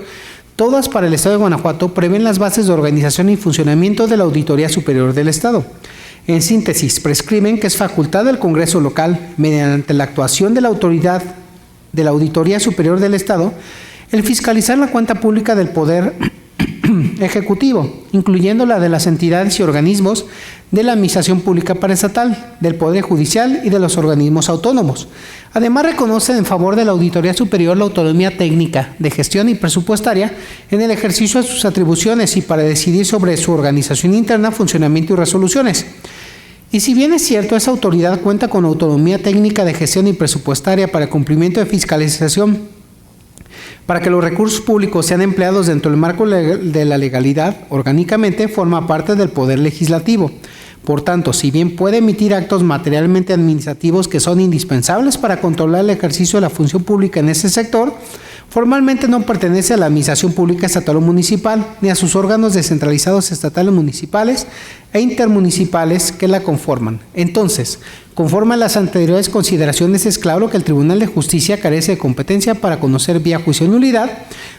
todas para el Estado de Guanajuato prevén las bases de organización y funcionamiento de la Auditoría Superior del Estado. En síntesis, prescriben que es facultad del Congreso local, mediante la actuación de la autoridad de la Auditoría Superior del Estado, el fiscalizar la cuenta pública del Poder Ejecutivo, incluyendo la de las entidades y organismos de la Administración Pública Paraestatal, del Poder Judicial y de los organismos autónomos. Además, reconoce en favor de la Auditoría Superior la autonomía técnica, de gestión y presupuestaria en el ejercicio de sus atribuciones y para decidir sobre su organización interna, funcionamiento y resoluciones. Y si bien es cierto, esa autoridad cuenta con autonomía técnica de gestión y presupuestaria para el cumplimiento de fiscalización, para que los recursos públicos sean empleados dentro del marco de la legalidad, orgánicamente forma parte del Poder Legislativo. Por tanto, si bien puede emitir actos materialmente administrativos que son indispensables para controlar el ejercicio de la función pública en ese sector, formalmente no pertenece a la Administración Pública Estatal o Municipal, ni a sus órganos descentralizados estatales, municipales e intermunicipales que la conforman. Entonces, conforme a las anteriores consideraciones, es claro que el Tribunal de Justicia carece de competencia para conocer vía juicio de nulidad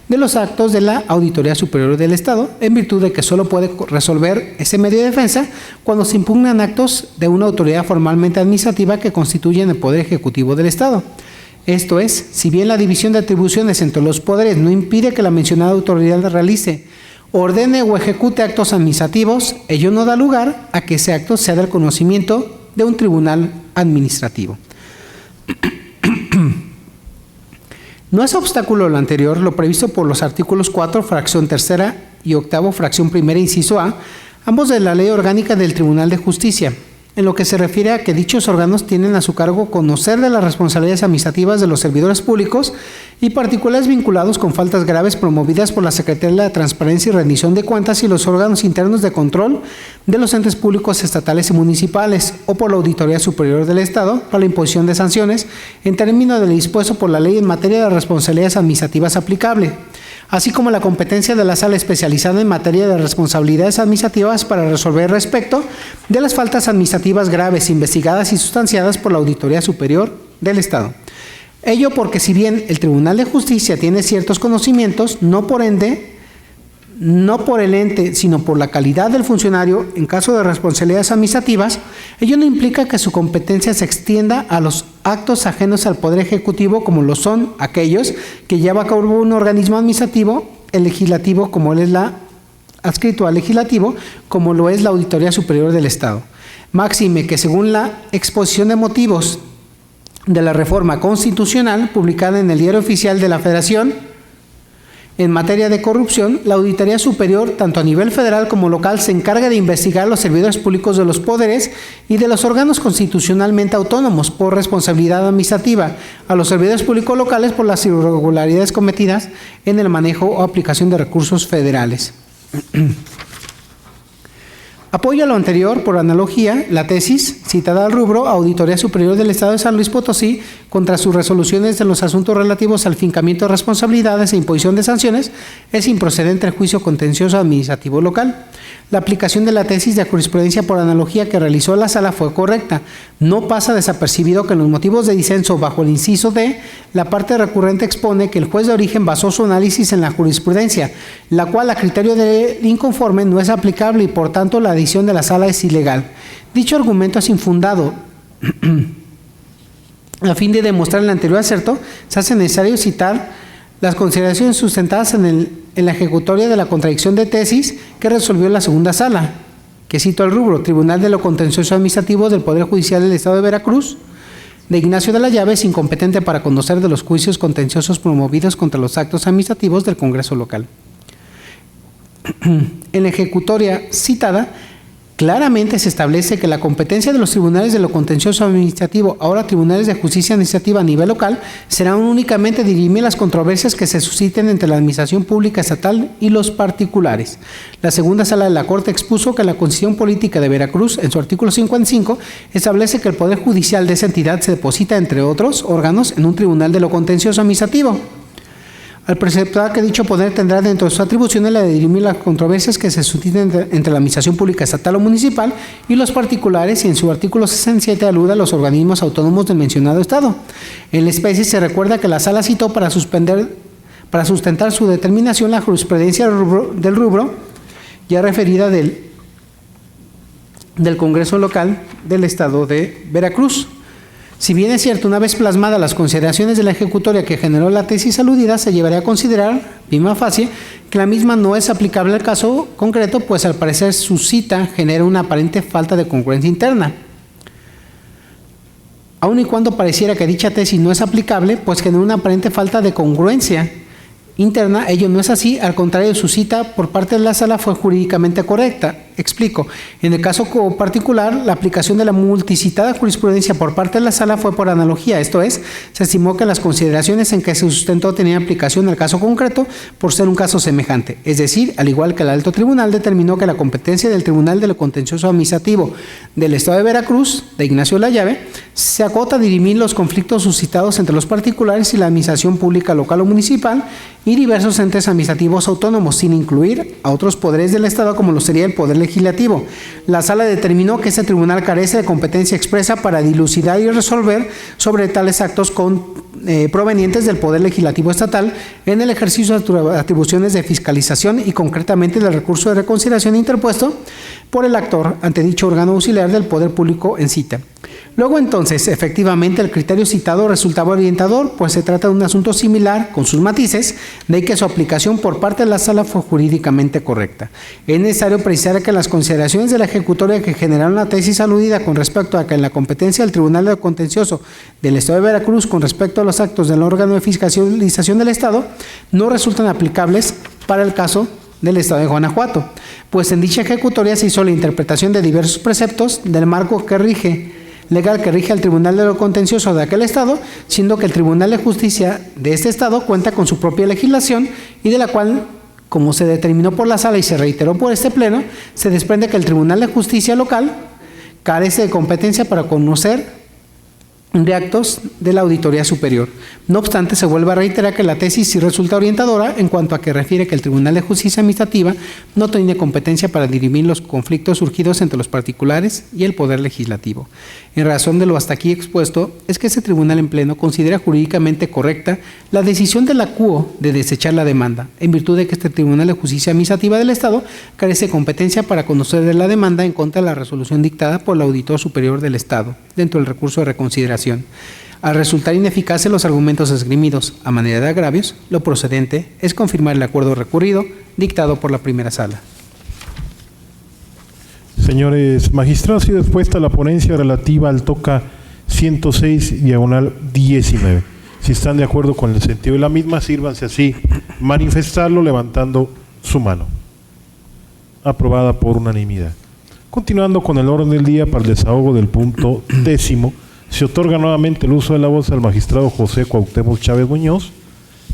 de los actos de la Auditoría Superior del Estado, en virtud de que solo puede resolver ese medio de defensa cuando se impugnan actos de una autoridad formalmente administrativa que constituyen el Poder Ejecutivo del Estado. Esto es, si bien la división de atribuciones entre los poderes no impide que la mencionada autoridad realice, ordene o ejecute actos administrativos, ello no da lugar a que ese acto sea del conocimiento de un tribunal administrativo. No es obstáculo lo anterior lo previsto por los artículos 4, fracción tercera y 8, fracción primera, inciso A, ambos de la Ley Orgánica del Tribunal de Justicia, en lo que se refiere a que dichos órganos tienen a su cargo conocer de las responsabilidades administrativas de los servidores públicos y particulares vinculados con faltas graves promovidas por la Secretaría de Transparencia y Rendición de Cuentas y los órganos internos de control de los entes públicos estatales y municipales o por la Auditoría Superior del Estado para la imposición de sanciones en términos de lo dispuesto por la ley en materia de responsabilidades administrativas aplicable, así como la competencia de la Sala Especializada en materia de responsabilidades administrativas para resolver respecto de las faltas administrativas graves investigadas y sustanciadas por la Auditoría Superior del Estado. Ello porque si bien el Tribunal de Justicia tiene ciertos conocimientos, no por el ente, sino por la calidad del funcionario en caso de responsabilidades administrativas, ello no implica que su competencia se extienda a los actos ajenos al Poder Ejecutivo, como lo son aquellos que lleva a cabo un organismo administrativo, el legislativo, como él es adscrito al legislativo, como lo es la Auditoría Superior del Estado. Máxime que según la exposición de motivos de la reforma constitucional publicada en el Diario Oficial de la Federación, en materia de corrupción, la Auditoría Superior, tanto a nivel federal como local, se encarga de investigar los servidores públicos de los poderes y de los órganos constitucionalmente autónomos por responsabilidad administrativa, a los servidores públicos locales por las irregularidades cometidas en el manejo o aplicación de recursos federales. Apoyo a lo anterior, por analogía, la tesis citada al rubro Auditoría Superior del Estado de San Luis Potosí contra sus resoluciones de los asuntos relativos al fincamiento de responsabilidades e imposición de sanciones es improcedente el juicio contencioso administrativo local. La aplicación de la tesis de jurisprudencia por analogía que realizó la sala fue correcta. No pasa desapercibido que en los motivos de disenso bajo el inciso D, la parte recurrente expone que el juez de origen basó su análisis en la jurisprudencia, la cual a criterio del inconforme no es aplicable y por tanto la decisión de la sala es ilegal. Dicho argumento es infundado. A fin de demostrar el anterior acerto, se hace necesario citar las consideraciones sustentadas en la ejecutoria de la contradicción de tesis que resolvió la segunda sala, que cito el rubro, Tribunal de lo Contencioso Administrativo del Poder Judicial del Estado de Veracruz, de Ignacio de la Llave, es incompetente para conocer de los juicios contenciosos promovidos contra los actos administrativos del Congreso local. En la ejecutoria citada, claramente se establece que la competencia de los tribunales de lo contencioso administrativo, ahora tribunales de justicia administrativa a nivel local, será únicamente dirimir las controversias que se susciten entre la administración pública estatal y los particulares. La segunda sala de la Corte expuso que la Constitución Política de Veracruz, en su artículo 55, establece que el Poder Judicial de esa entidad se deposita, entre otros órganos, en un tribunal de lo contencioso administrativo. Al preceptar que dicho poder tendrá dentro de sus atribuciones la de dirimir las controversias que se susciten entre la administración pública estatal o municipal y los particulares, y en su artículo 67 alude a los organismos autónomos del mencionado Estado. En la especie se recuerda que la sala citó para sustentar su determinación la jurisprudencia del rubro ya referida del Congreso local del Estado de Veracruz. Si bien es cierto, una vez plasmadas las consideraciones de la ejecutoria que generó la tesis aludida, se llevaría a considerar, prima facie, que la misma no es aplicable al caso concreto, pues al parecer su cita genera una aparente falta de congruencia interna. Aun y cuando pareciera que dicha tesis no es aplicable, pues genera una aparente falta de congruencia interna, ello no es así, al contrario, su cita por parte de la sala fue jurídicamente correcta. Explico. En el caso particular, la aplicación de la multicitada jurisprudencia por parte de la sala fue por analogía, esto es, se estimó que las consideraciones en que se sustentó tenían aplicación al caso concreto por ser un caso semejante. Es decir, al igual que el alto tribunal determinó que la competencia del Tribunal de lo Contencioso Administrativo del Estado de Veracruz, de Ignacio de la Llave, se acota a dirimir los conflictos suscitados entre los particulares y la administración pública local o municipal y diversos entes administrativos autónomos, sin incluir a otros poderes del Estado como lo sería el Poder Legislativo. La sala determinó que este tribunal carece de competencia expresa para dilucidar y resolver sobre tales actos provenientes del Poder Legislativo estatal en el ejercicio de atribuciones de fiscalización y concretamente del recurso de reconsideración interpuesto por el actor ante dicho órgano auxiliar del Poder Público en cita. Luego entonces, efectivamente, el criterio citado resultaba orientador, pues se trata de un asunto similar, con sus matices, de ahí que su aplicación por parte de la sala fue jurídicamente correcta. Es necesario precisar que las consideraciones de la ejecutoria que generaron la tesis aludida con respecto a que en la competencia del Tribunal de Contencioso del Estado de Veracruz con respecto a los actos del órgano de fiscalización del Estado no resultan aplicables para el caso del Estado de Guanajuato, pues en dicha ejecutoria se hizo la interpretación de diversos preceptos del marco legal que rige al Tribunal de lo Contencioso de aquel Estado, siendo que el Tribunal de Justicia de este Estado cuenta con su propia legislación y de la cual, como se determinó por la sala y se reiteró por este pleno, se desprende que el Tribunal de Justicia local carece de competencia para conocer de actos de la Auditoría Superior. No obstante, se vuelve a reiterar que la tesis sí resulta orientadora en cuanto a que refiere que el Tribunal de Justicia Administrativa no tiene competencia para dirimir los conflictos surgidos entre los particulares y el Poder Legislativo. En razón de lo hasta aquí expuesto, es que ese tribunal en pleno considera jurídicamente correcta la decisión de la CUO de desechar la demanda, en virtud de que este Tribunal de Justicia Administrativa del Estado carece de competencia para conocer de la demanda en contra de la resolución dictada por el Auditor Superior del Estado, dentro del recurso de reconsideración. Al resultar ineficaces los argumentos esgrimidos a manera de agravios, lo procedente es confirmar el acuerdo recurrido dictado por la primera sala. Señores magistrados, ha sido expuesta la ponencia relativa al TOCA 106/19. Si están de acuerdo con el sentido de la misma, sírvanse así manifestarlo levantando su mano. Aprobada por unanimidad. Continuando con el orden del día para el desahogo del punto 10, se otorga nuevamente el uso de la voz al magistrado José Cuauhtémoc Chávez Muñoz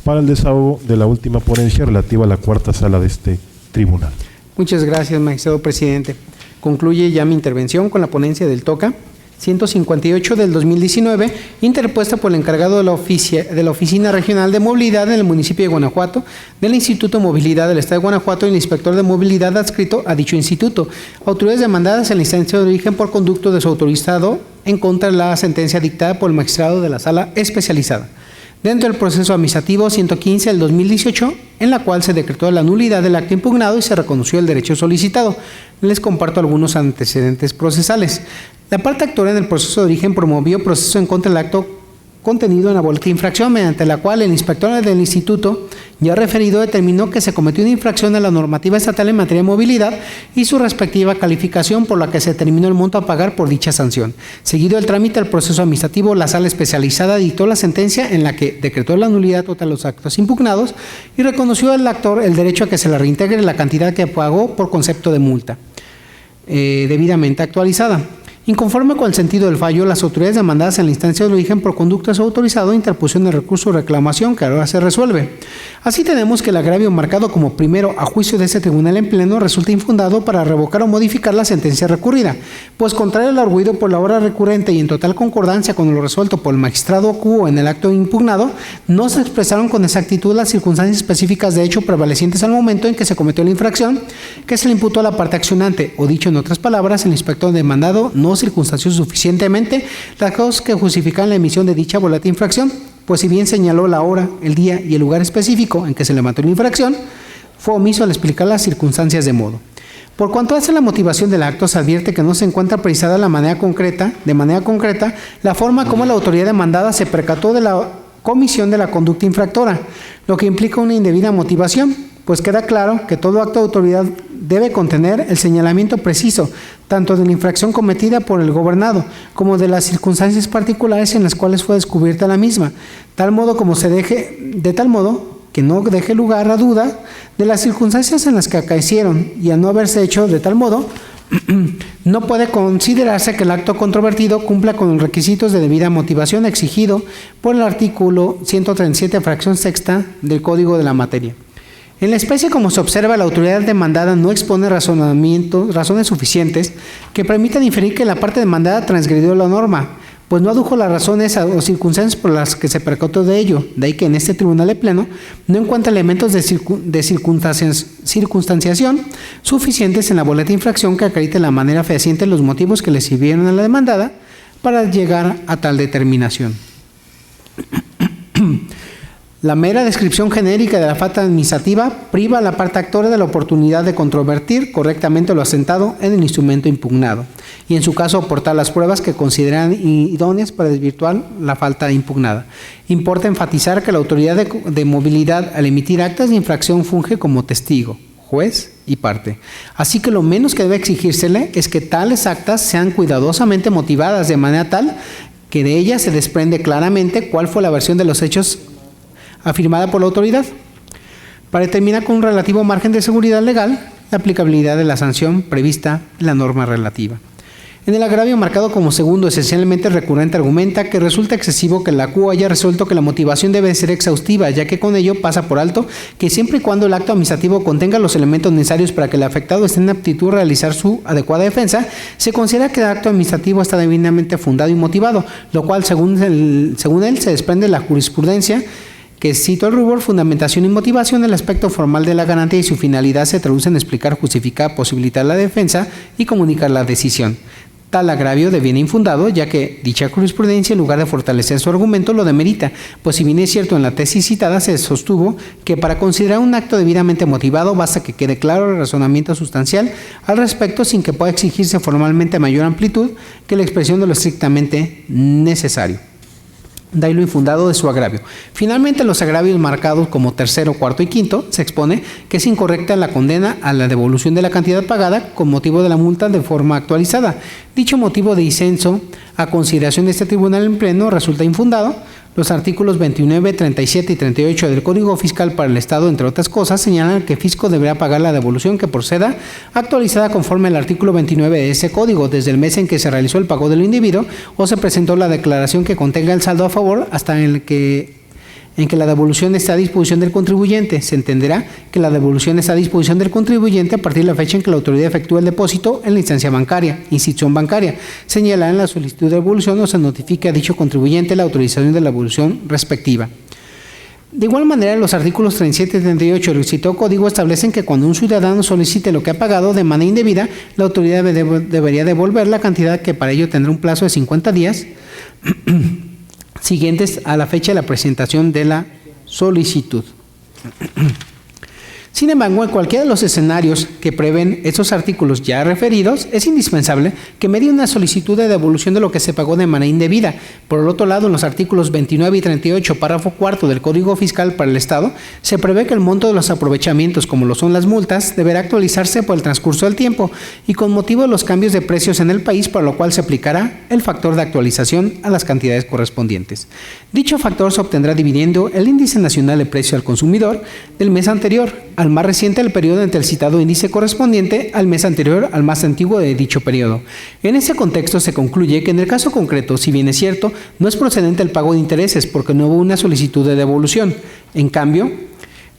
para el desahogo de la última ponencia relativa a la cuarta sala de este tribunal. Muchas gracias, magistrado presidente. Concluye ya mi intervención con la ponencia del TOCA 158 del 2019, interpuesta por el encargado de la Oficina Regional de Movilidad en el municipio de Guanajuato, del Instituto de Movilidad del Estado de Guanajuato y el inspector de movilidad adscrito a dicho instituto, autoridades demandadas en la instancia de origen por conducto de su autorizado en contra de la sentencia dictada por el magistrado de la Sala Especializada. Dentro del proceso administrativo 115 del 2018, en la cual se decretó la nulidad del acto impugnado y se reconoció el derecho solicitado. Les comparto algunos antecedentes procesales. La parte actora en el proceso de origen promovió proceso en contra del acto contenido en la boleta de infracción, mediante la cual el inspector del instituto ya referido determinó que se cometió una infracción a la normativa estatal en materia de movilidad y su respectiva calificación, por la que se determinó el monto a pagar por dicha sanción. Seguido el trámite del proceso administrativo, la Sala Especializada dictó la sentencia en la que decretó la nulidad total de los actos impugnados y reconoció al actor el derecho a que se le reintegre la cantidad que pagó por concepto de multa debidamente actualizada. Inconforme con el sentido del fallo, las autoridades demandadas en la instancia de origen por conducto de su autorizado interpusieron el recurso de reclamación que ahora se resuelve. Así tenemos que el agravio marcado como primero a juicio de este tribunal en pleno resulta infundado para revocar o modificar la sentencia recurrida, pues contrario al arguido por la hora recurrente y en total concordancia con lo resuelto por el magistrado quo en el acto impugnado, no se expresaron con exactitud las circunstancias específicas de hecho prevalecientes al momento en que se cometió la infracción que se le imputó a la parte accionante, o dicho en otras palabras, el inspector demandado no circunstanció suficientemente las causas que justifican la emisión de dicha boleta de infracción, pues si bien señaló la hora, el día y el lugar específico en que se levantó la infracción, fue omiso al explicar las circunstancias de modo. Por cuanto hace la motivación del acto, se advierte que no se encuentra precisada de manera concreta la forma como la autoridad demandada se percató de la comisión de la conducta infractora, lo que implica una indebida motivación, pues queda claro que todo acto de autoridad debe contener el señalamiento preciso, tanto de la infracción cometida por el gobernado, como de las circunstancias particulares en las cuales fue descubierta la misma, de tal modo que no deje lugar a duda de las circunstancias en las que acaecieron, y al no haberse hecho de tal modo, no puede considerarse que el acto controvertido cumpla con los requisitos de debida motivación exigido por el artículo 137, fracción sexta del Código de la materia. En la especie, como se observa, la autoridad demandada no expone razones suficientes que permitan inferir que la parte demandada transgredió la norma, pues no adujo las razones o circunstancias por las que se percató de ello. De ahí que en este tribunal de pleno no encuentra elementos de circunstanciación suficientes en la boleta de infracción que acredite la manera fehaciente los motivos que le sirvieron a la demandada para llegar a tal determinación. La mera descripción genérica de la falta administrativa priva a la parte actora de la oportunidad de controvertir correctamente lo asentado en el instrumento impugnado y en su caso aportar las pruebas que consideran idóneas para desvirtuar la falta impugnada. Importa enfatizar que la autoridad de movilidad al emitir actas de infracción funge como testigo, juez y parte. Así que lo menos que debe exigírsele es que tales actas sean cuidadosamente motivadas de manera tal que de ellas se desprende claramente cuál fue la versión de los hechos afirmada por la autoridad, para determinar con un relativo margen de seguridad legal la aplicabilidad de la sanción prevista en la norma relativa. En el agravio marcado como segundo, esencialmente recurrente, argumenta que resulta excesivo que la CUO haya resuelto que la motivación debe ser exhaustiva, ya que con ello pasa por alto que siempre y cuando el acto administrativo contenga los elementos necesarios para que el afectado esté en aptitud a realizar su adecuada defensa, se considera que el acto administrativo está debidamente fundado y motivado, lo cual según él se desprende de la jurisprudencia que cito el rubor, fundamentación y motivación, el aspecto formal de la garantía y su finalidad se traduce en explicar, justificar, posibilitar la defensa y comunicar la decisión. Tal agravio deviene infundado, ya que dicha jurisprudencia, en lugar de fortalecer su argumento, lo demerita, pues si bien es cierto en la tesis citada se sostuvo que para considerar un acto debidamente motivado basta que quede claro el razonamiento sustancial al respecto sin que pueda exigirse formalmente mayor amplitud que la expresión de lo estrictamente necesario. De ahí lo infundado de su agravio. Finalmente, los agravios marcados como tercero, cuarto y quinto, se expone que es incorrecta la condena a la devolución de la cantidad pagada con motivo de la multa de forma actualizada. Dicho motivo de disenso a consideración de este tribunal en pleno resulta infundado. Los artículos 29, 37 y 38 del Código Fiscal para el Estado, entre otras cosas, señalan que el fisco deberá pagar la devolución que proceda actualizada conforme al artículo 29 de ese código, desde el mes en que se realizó el pago del individuo o se presentó la declaración que contenga el saldo a favor hasta en en que la devolución está a disposición del contribuyente. Se entenderá que la devolución está a disposición del contribuyente a partir de la fecha en que la autoridad efectúa el depósito en la instancia bancaria, institución bancaria, señalada en la solicitud de devolución o se notifique a dicho contribuyente la autorización de la devolución respectiva. De igual manera, los artículos 37 y 38 del citado código establecen que cuando un ciudadano solicite lo que ha pagado de manera indebida, la autoridad debería devolver la cantidad, que para ello tendrá un plazo de 50 días siguientes a la fecha de la presentación de la solicitud. Sin embargo, en cualquiera de los escenarios que prevén estos artículos ya referidos, es indispensable que medie una solicitud de devolución de lo que se pagó de manera indebida. Por el otro lado, en los artículos 29 y 38, párrafo cuarto del Código Fiscal para el Estado, se prevé que el monto de los aprovechamientos, como lo son las multas, deberá actualizarse por el transcurso del tiempo y con motivo de los cambios de precios en el país, para lo cual se aplicará el factor de actualización a las cantidades correspondientes. Dicho factor se obtendrá dividiendo el índice nacional de precio al consumidor del mes anterior al más reciente del periodo entre el citado índice correspondiente al mes anterior al más antiguo de dicho periodo. En ese contexto se concluye que en el caso concreto, si bien es cierto, no es procedente el pago de intereses porque no hubo una solicitud de devolución. En cambio,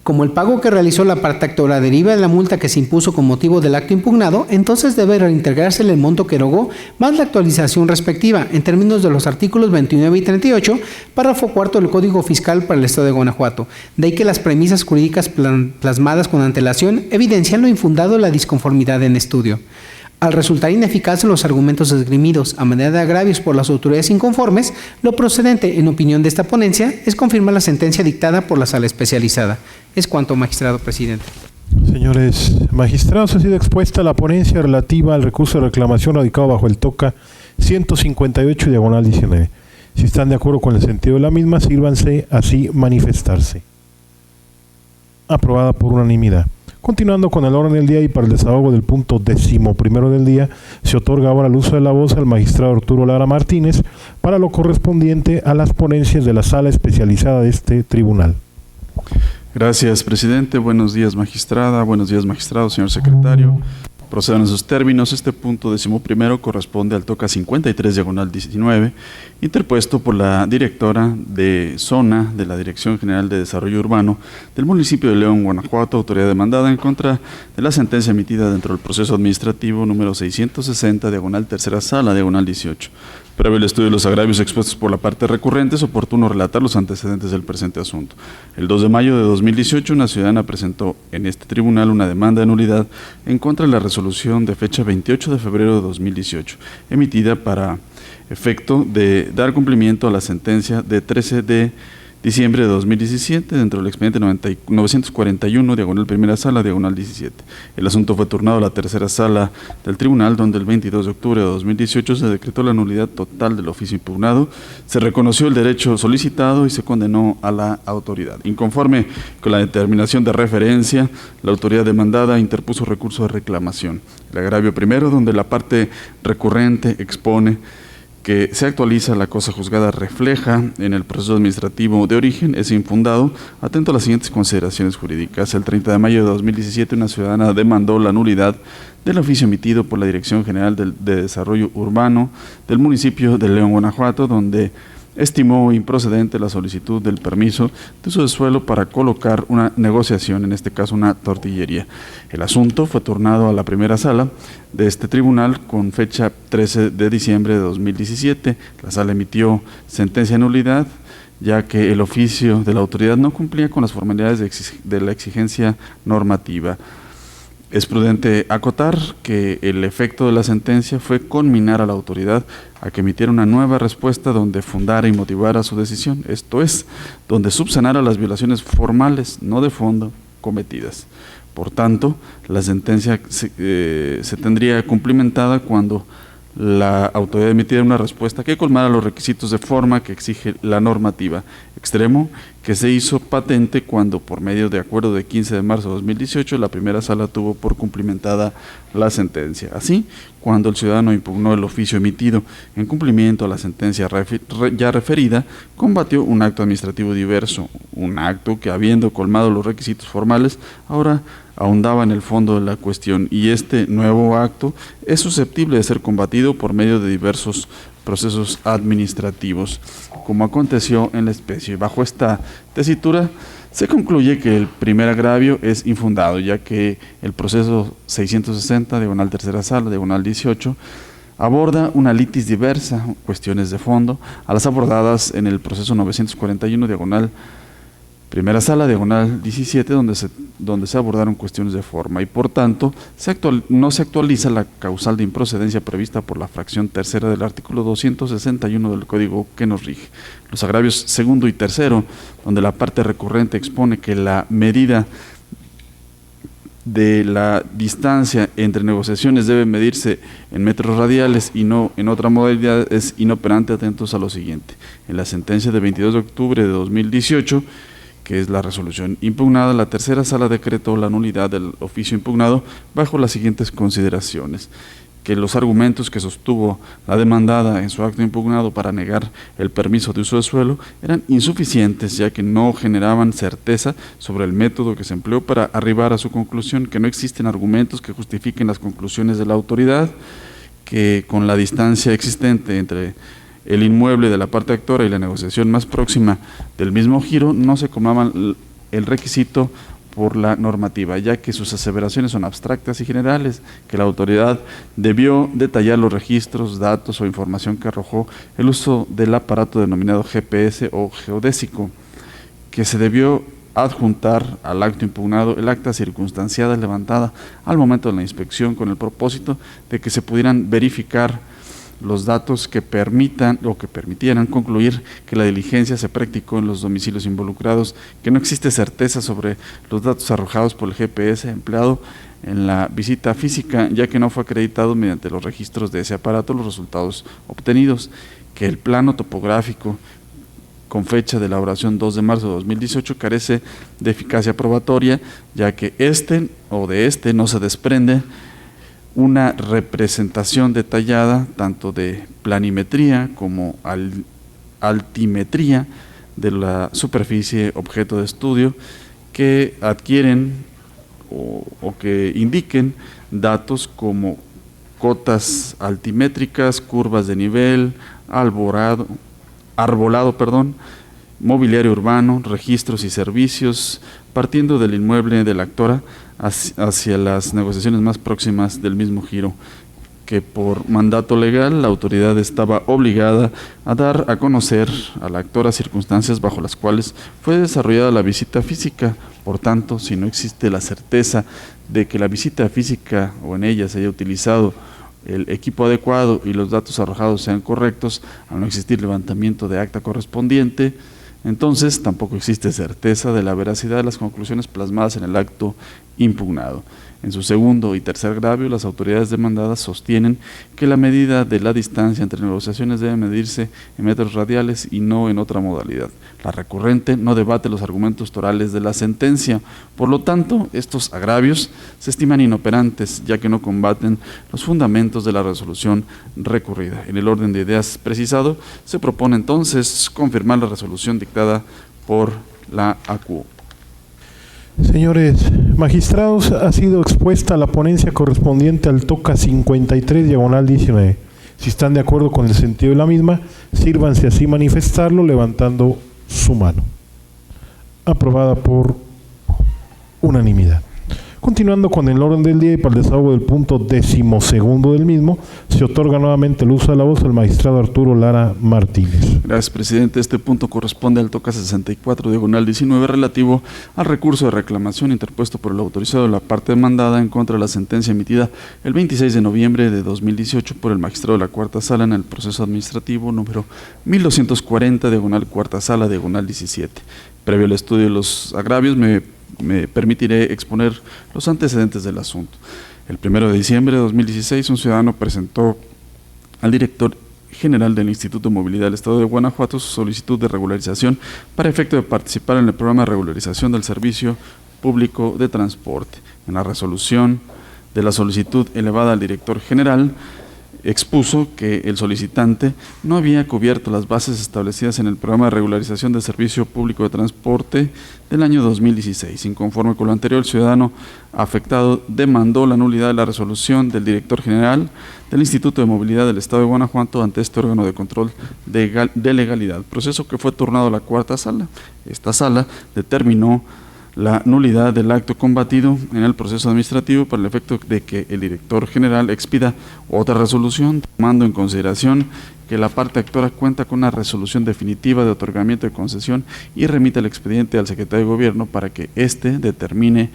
como el pago que realizó la parte actora deriva de la multa que se impuso con motivo del acto impugnado, entonces debe reintegrarse el monto que erogó más la actualización respectiva en términos de los artículos 29 y 38, párrafo cuarto del Código Fiscal para el Estado de Guanajuato. De ahí que las premisas jurídicas plasmadas con antelación evidencian lo infundado de la disconformidad en estudio. Al resultar ineficaces los argumentos esgrimidos a manera de agravios por las autoridades inconformes, lo procedente, en opinión de esta ponencia, es confirmar la sentencia dictada por la sala especializada. Es cuanto, magistrado presidente. Señores magistrados, ha sido expuesta la ponencia relativa al recurso de reclamación radicado bajo el TOCA 158/19. Si están de acuerdo con el sentido de la misma, sírvanse así manifestarse. Aprobada por unanimidad. Continuando con el orden del día y para el desahogo del punto 11º del día, se otorga ahora el uso de la voz al magistrado Arturo Lara Martínez para lo correspondiente a las ponencias de la sala especializada de este tribunal. Gracias, presidente. Buenos días, magistrada. Buenos días, magistrado, señor secretario. Procedan a sus términos. Este punto 11º corresponde al TOCA 53/19, interpuesto por la directora de zona de la Dirección General de Desarrollo Urbano del municipio de León, Guanajuato, autoridad demandada en contra de la sentencia emitida dentro del proceso administrativo número 660, tercera sala, 18. Previo el estudio de los agravios expuestos por la parte recurrente, es oportuno relatar los antecedentes del presente asunto. El 2 de mayo de 2018, una ciudadana presentó en este tribunal una demanda de nulidad en contra de la resolución de fecha 28 de febrero de 2018, emitida para efecto de dar cumplimiento a la sentencia de 13 de diciembre de 2017, dentro del expediente 941, primera sala, 17. El asunto fue turnado a la tercera sala del tribunal, donde el 22 de octubre de 2018 se decretó la nulidad total del oficio impugnado, se reconoció el derecho solicitado y se condenó a la autoridad. Inconforme con la determinación de referencia, la autoridad demandada interpuso recurso de reclamación. El agravio primero, donde la parte recurrente expone que se actualiza la cosa juzgada refleja en el proceso administrativo de origen, es infundado, atento a las siguientes consideraciones jurídicas. El 30 de mayo de 2017, una ciudadana demandó la nulidad del oficio emitido por la Dirección General de Desarrollo Urbano del municipio de León, Guanajuato, donde estimó improcedente la solicitud del permiso de uso de suelo para colocar una negociación, en este caso una tortillería. El asunto fue turnado a la primera sala de este tribunal con fecha 13 de diciembre de 2017. La sala emitió sentencia de nulidad, ya que el oficio de la autoridad no cumplía con las formalidades de la exigencia normativa. Es prudente acotar que el efecto de la sentencia fue conminar a la autoridad a que emitiera una nueva respuesta donde fundara y motivara su decisión, esto es, donde subsanara las violaciones formales, no de fondo, cometidas. Por tanto, la sentencia se tendría cumplimentada cuando la autoridad emitiera una respuesta que colmara los requisitos de forma que exige la normativa, extremo que se hizo patente cuando, por medio de acuerdo de 15 de marzo de 2018, la primera sala tuvo por cumplimentada la sentencia. Así, cuando el ciudadano impugnó el oficio emitido en cumplimiento a la sentencia ya referida, combatió un acto administrativo diverso, un acto que, habiendo colmado los requisitos formales, ahora ahondaba en el fondo de la cuestión, y este nuevo acto es susceptible de ser combatido por medio de diversos procesos administrativos, como aconteció en la especie. Bajo esta tesitura se concluye que el primer agravio es infundado, ya que el proceso 660, diagonal tercera sala, diagonal 18, aborda una litis diversa, cuestiones de fondo, a las abordadas en el proceso 941, diagonal primera sala, diagonal 17, donde se abordaron cuestiones de forma, y por tanto no se actualiza la causal de improcedencia prevista por la fracción tercera del artículo 261 del Código que nos rige. Los agravios segundo y tercero, donde la parte recurrente expone que la medida de la distancia entre negociaciones debe medirse en metros radiales y no en otra modalidad, es inoperante. Atentos a lo siguiente. En la sentencia de 22 de octubre de 2018, que es la resolución impugnada, la tercera sala decretó la nulidad del oficio impugnado bajo las siguientes consideraciones: que los argumentos que sostuvo la demandada en su acto impugnado para negar el permiso de uso de suelo eran insuficientes, ya que no generaban certeza sobre el método que se empleó para arribar a su conclusión, que no existen argumentos que justifiquen las conclusiones de la autoridad, que con la distancia existente entre el inmueble de la parte actora y la negociación más próxima del mismo giro no se colmaban el requisito por la normativa, ya que sus aseveraciones son abstractas y generales, que la autoridad debió detallar los registros, datos o información que arrojó el uso del aparato denominado GPS o geodésico, que se debió adjuntar al acto impugnado el acta circunstanciada levantada al momento de la inspección, con el propósito de que se pudieran verificar los datos que permitan o que permitieran concluir que la diligencia se practicó en los domicilios involucrados, que no existe certeza sobre los datos arrojados por el GPS empleado en la visita física, ya que no fue acreditado mediante los registros de ese aparato los resultados obtenidos, que el plano topográfico con fecha de elaboración 2 de marzo de 2018 carece de eficacia probatoria, ya que de este no se desprende una representación detallada tanto de planimetría como altimetría de la superficie objeto de estudio, que adquieren o que indiquen datos como cotas altimétricas, curvas de nivel, arbolado, mobiliario urbano, registros y servicios, partiendo del inmueble de la actora hacia las negociaciones más próximas del mismo giro, que por mandato legal la autoridad estaba obligada a dar a conocer a la actora circunstancias bajo las cuales fue desarrollada la visita física. Por tanto, si no existe la certeza de que la visita física o en ella se haya utilizado el equipo adecuado y los datos arrojados sean correctos, al no existir levantamiento de acta correspondiente, entonces tampoco existe certeza de la veracidad de las conclusiones plasmadas en el acto impugnado. En su segundo y tercer agravio, las autoridades demandadas sostienen que la medida de la distancia entre negociaciones debe medirse en metros radiales y no en otra modalidad. La recurrente no debate los argumentos torales de la sentencia, por lo tanto, estos agravios se estiman inoperantes, ya que no combaten los fundamentos de la resolución recurrida. En el orden de ideas precisado, se propone entonces confirmar la resolución dictada por la ACUO. Señores magistrados, ha sido expuesta la ponencia correspondiente al TOCA 53, diagonal 19. Si están de acuerdo con el sentido de la misma, sírvanse así manifestarlo levantando su mano. Aprobada por unanimidad. Continuando con el orden del día y para el desahogo del punto 12º del mismo, se otorga nuevamente el uso de la voz al magistrado Arturo Lara Martínez. Gracias, presidente. Este punto corresponde al TOCA 64, diagonal 19, relativo al recurso de reclamación interpuesto por el autorizado de la parte demandada en contra de la sentencia emitida el 26 de noviembre de 2018 por el magistrado de la Cuarta Sala en el proceso administrativo número 1240, diagonal Cuarta Sala, diagonal 17. Previo al estudio de los agravios, me permitiré exponer los antecedentes del asunto. El 1 de diciembre de 2016, un ciudadano presentó al director general del Instituto de Movilidad del Estado de Guanajuato su solicitud de regularización para efecto de participar en el programa de regularización del servicio público de transporte. En la resolución de la solicitud elevada al director general, expuso que el solicitante no había cubierto las bases establecidas en el programa de regularización del servicio público de transporte del año 2016. Inconforme con lo anterior, el ciudadano afectado demandó la nulidad de la resolución del director general del Instituto de Movilidad del Estado de Guanajuato ante este órgano de control de legalidad, proceso que fue turnado a la cuarta sala. Esta sala determinó la nulidad del acto combatido en el proceso administrativo para el efecto de que el director general expida otra resolución, tomando en consideración que la parte actora cuenta con una resolución definitiva de otorgamiento de concesión y remite el expediente al secretario de Gobierno para que éste determine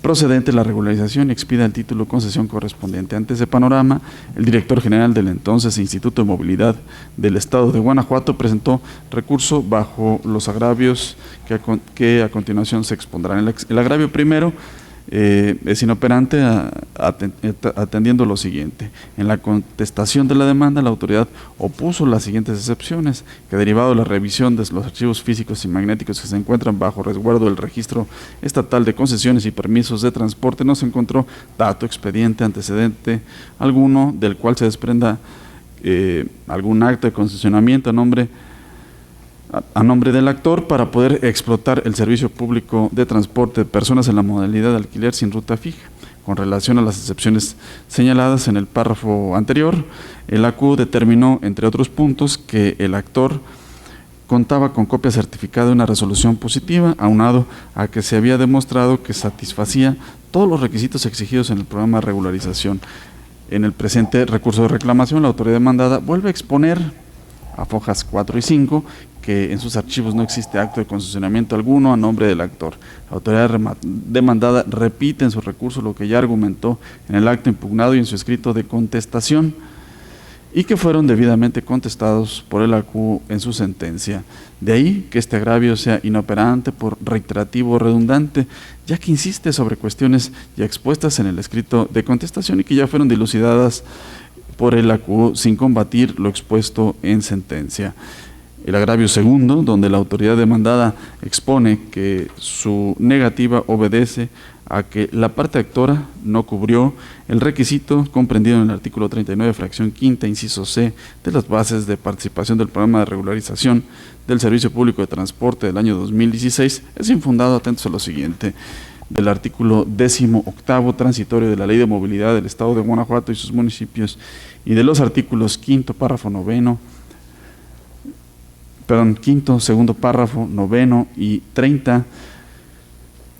procedente la regularización y expida el título de concesión correspondiente. Ante ese panorama, el director general del entonces Instituto de Movilidad del Estado de Guanajuato presentó recurso bajo los agravios que a continuación se expondrán. El agravio primero es inoperante atendiendo lo siguiente. En la contestación de la demanda, la autoridad opuso las siguientes excepciones: que derivado de la revisión de los archivos físicos y magnéticos que se encuentran bajo resguardo del Registro Estatal de Concesiones y Permisos de Transporte, no se encontró dato, expediente, antecedente alguno del cual se desprenda algún acto de concesionamiento a nombre del actor para poder explotar el servicio público de transporte de personas en la modalidad de alquiler sin ruta fija. Con relación a las excepciones señaladas en el párrafo anterior, el ACU determinó, entre otros puntos, que el actor contaba con copia certificada de una resolución positiva, aunado a que se había demostrado que satisfacía todos los requisitos exigidos en el programa de regularización. En el presente recurso de reclamación, la autoridad demandada vuelve a exponer a fojas 4 y 5 que en sus archivos no existe acto de concesionamiento alguno a nombre del actor. La autoridad demandada repite en su recurso lo que ya argumentó en el acto impugnado y en su escrito de contestación, y que fueron debidamente contestados por el ACU en su sentencia. De ahí que este agravio sea inoperante por reiterativo o redundante, ya que insiste sobre cuestiones ya expuestas en el escrito de contestación y que ya fueron dilucidadas por el ACU sin combatir lo expuesto en sentencia. El agravio segundo, donde la autoridad demandada expone que su negativa obedece a que la parte actora no cubrió el requisito comprendido en el artículo 39, fracción quinta, inciso C, de las bases de participación del programa de regularización del Servicio Público de Transporte del año 2016, es infundado. Atentos a lo siguiente: del artículo 18º transitorio de la Ley de Movilidad del Estado de Guanajuato y sus municipios, y de los artículos quinto, segundo párrafo, noveno y 30,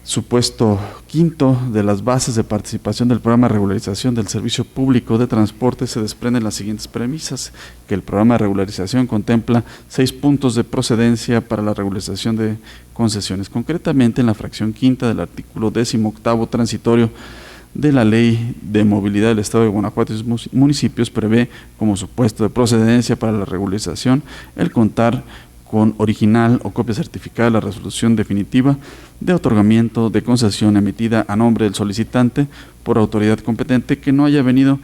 supuesto quinto de las bases de participación del programa de regularización del Servicio Público de Transporte, se desprenden las siguientes premisas: que el programa de regularización contempla 6 puntos de procedencia para la regularización de concesiones. Concretamente, en la fracción quinta del artículo 18º transitorio de la Ley de Movilidad del Estado de Guanajuato y sus municipios prevé como supuesto de procedencia para la regularización el contar con original o copia certificada de la resolución definitiva de otorgamiento de concesión emitida a nombre del solicitante por autoridad competente que no haya venido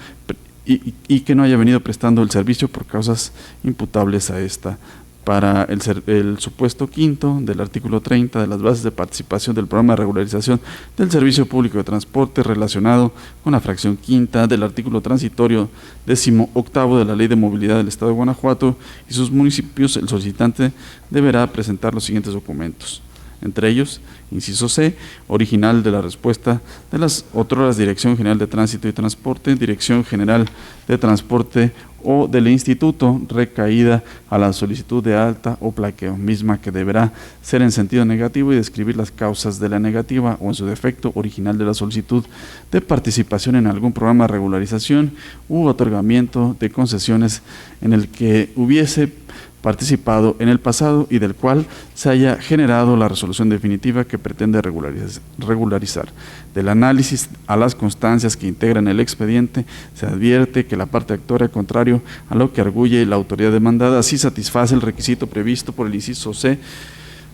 que no haya venido prestando el servicio por causas imputables a esta. Para el supuesto quinto del artículo 30 de las bases de participación del programa de regularización del Servicio Público de Transporte relacionado con la fracción quinta del artículo transitorio 18º de la Ley de Movilidad del Estado de Guanajuato y sus municipios, el solicitante deberá presentar los siguientes documentos. Entre ellos, inciso C, original de la respuesta de las otroras Dirección General de Tránsito y Transporte, Dirección General de Transporte o del Instituto, recaída a la solicitud de alta o plaqueo, misma que deberá ser en sentido negativo y describir las causas de la negativa o, en su defecto, original de la solicitud de participación en algún programa de regularización u otorgamiento de concesiones en el que hubiese participado en el pasado y del cual se haya generado la resolución definitiva que pretende regularizar. Del análisis a las constancias que integran el expediente, se advierte que la parte actora, contrario a lo que arguye la autoridad demandada, sí satisface el requisito previsto por el inciso C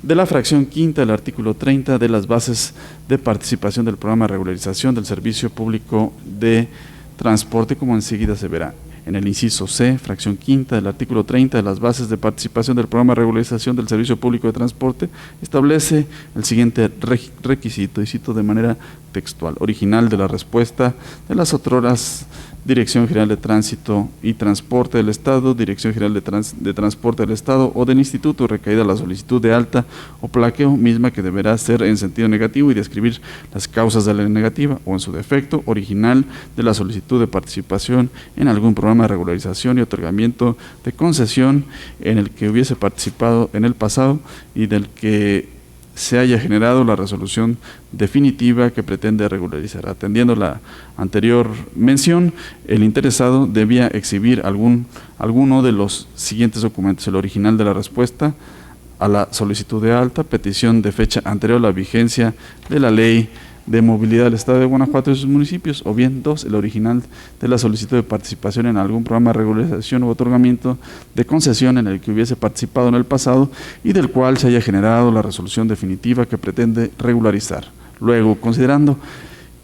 de la fracción quinta del artículo 30 de las bases de participación del programa de regularización del Servicio Público de Transporte, como enseguida se verá. En el inciso C, fracción quinta del artículo 30 de las bases de participación del programa de regularización del Servicio Público de Transporte, establece el siguiente requisito, y cito de manera textual: original de la respuesta de las otroras Dirección General de Tránsito y Transporte del Estado, Dirección General de Transporte del Estado o del Instituto, recaída la solicitud de alta o plaqueo, misma que deberá ser en sentido negativo y describir las causas de la negativa o, en su defecto, original de la solicitud de participación en algún programa de regularización y otorgamiento de concesión en el que hubiese participado en el pasado y del que se haya generado la resolución definitiva que pretende regularizar. Atendiendo la anterior mención, el interesado debía exhibir alguno de los siguientes documentos: el original de la respuesta a la solicitud de alta, petición de fecha anterior a la vigencia de la Ley de Movilidad del Estado de Guanajuato y sus municipios, o bien 2, el original de la solicitud de participación en algún programa de regularización u otorgamiento de concesión en el que hubiese participado en el pasado y del cual se haya generado la resolución definitiva que pretende regularizar. Luego, considerando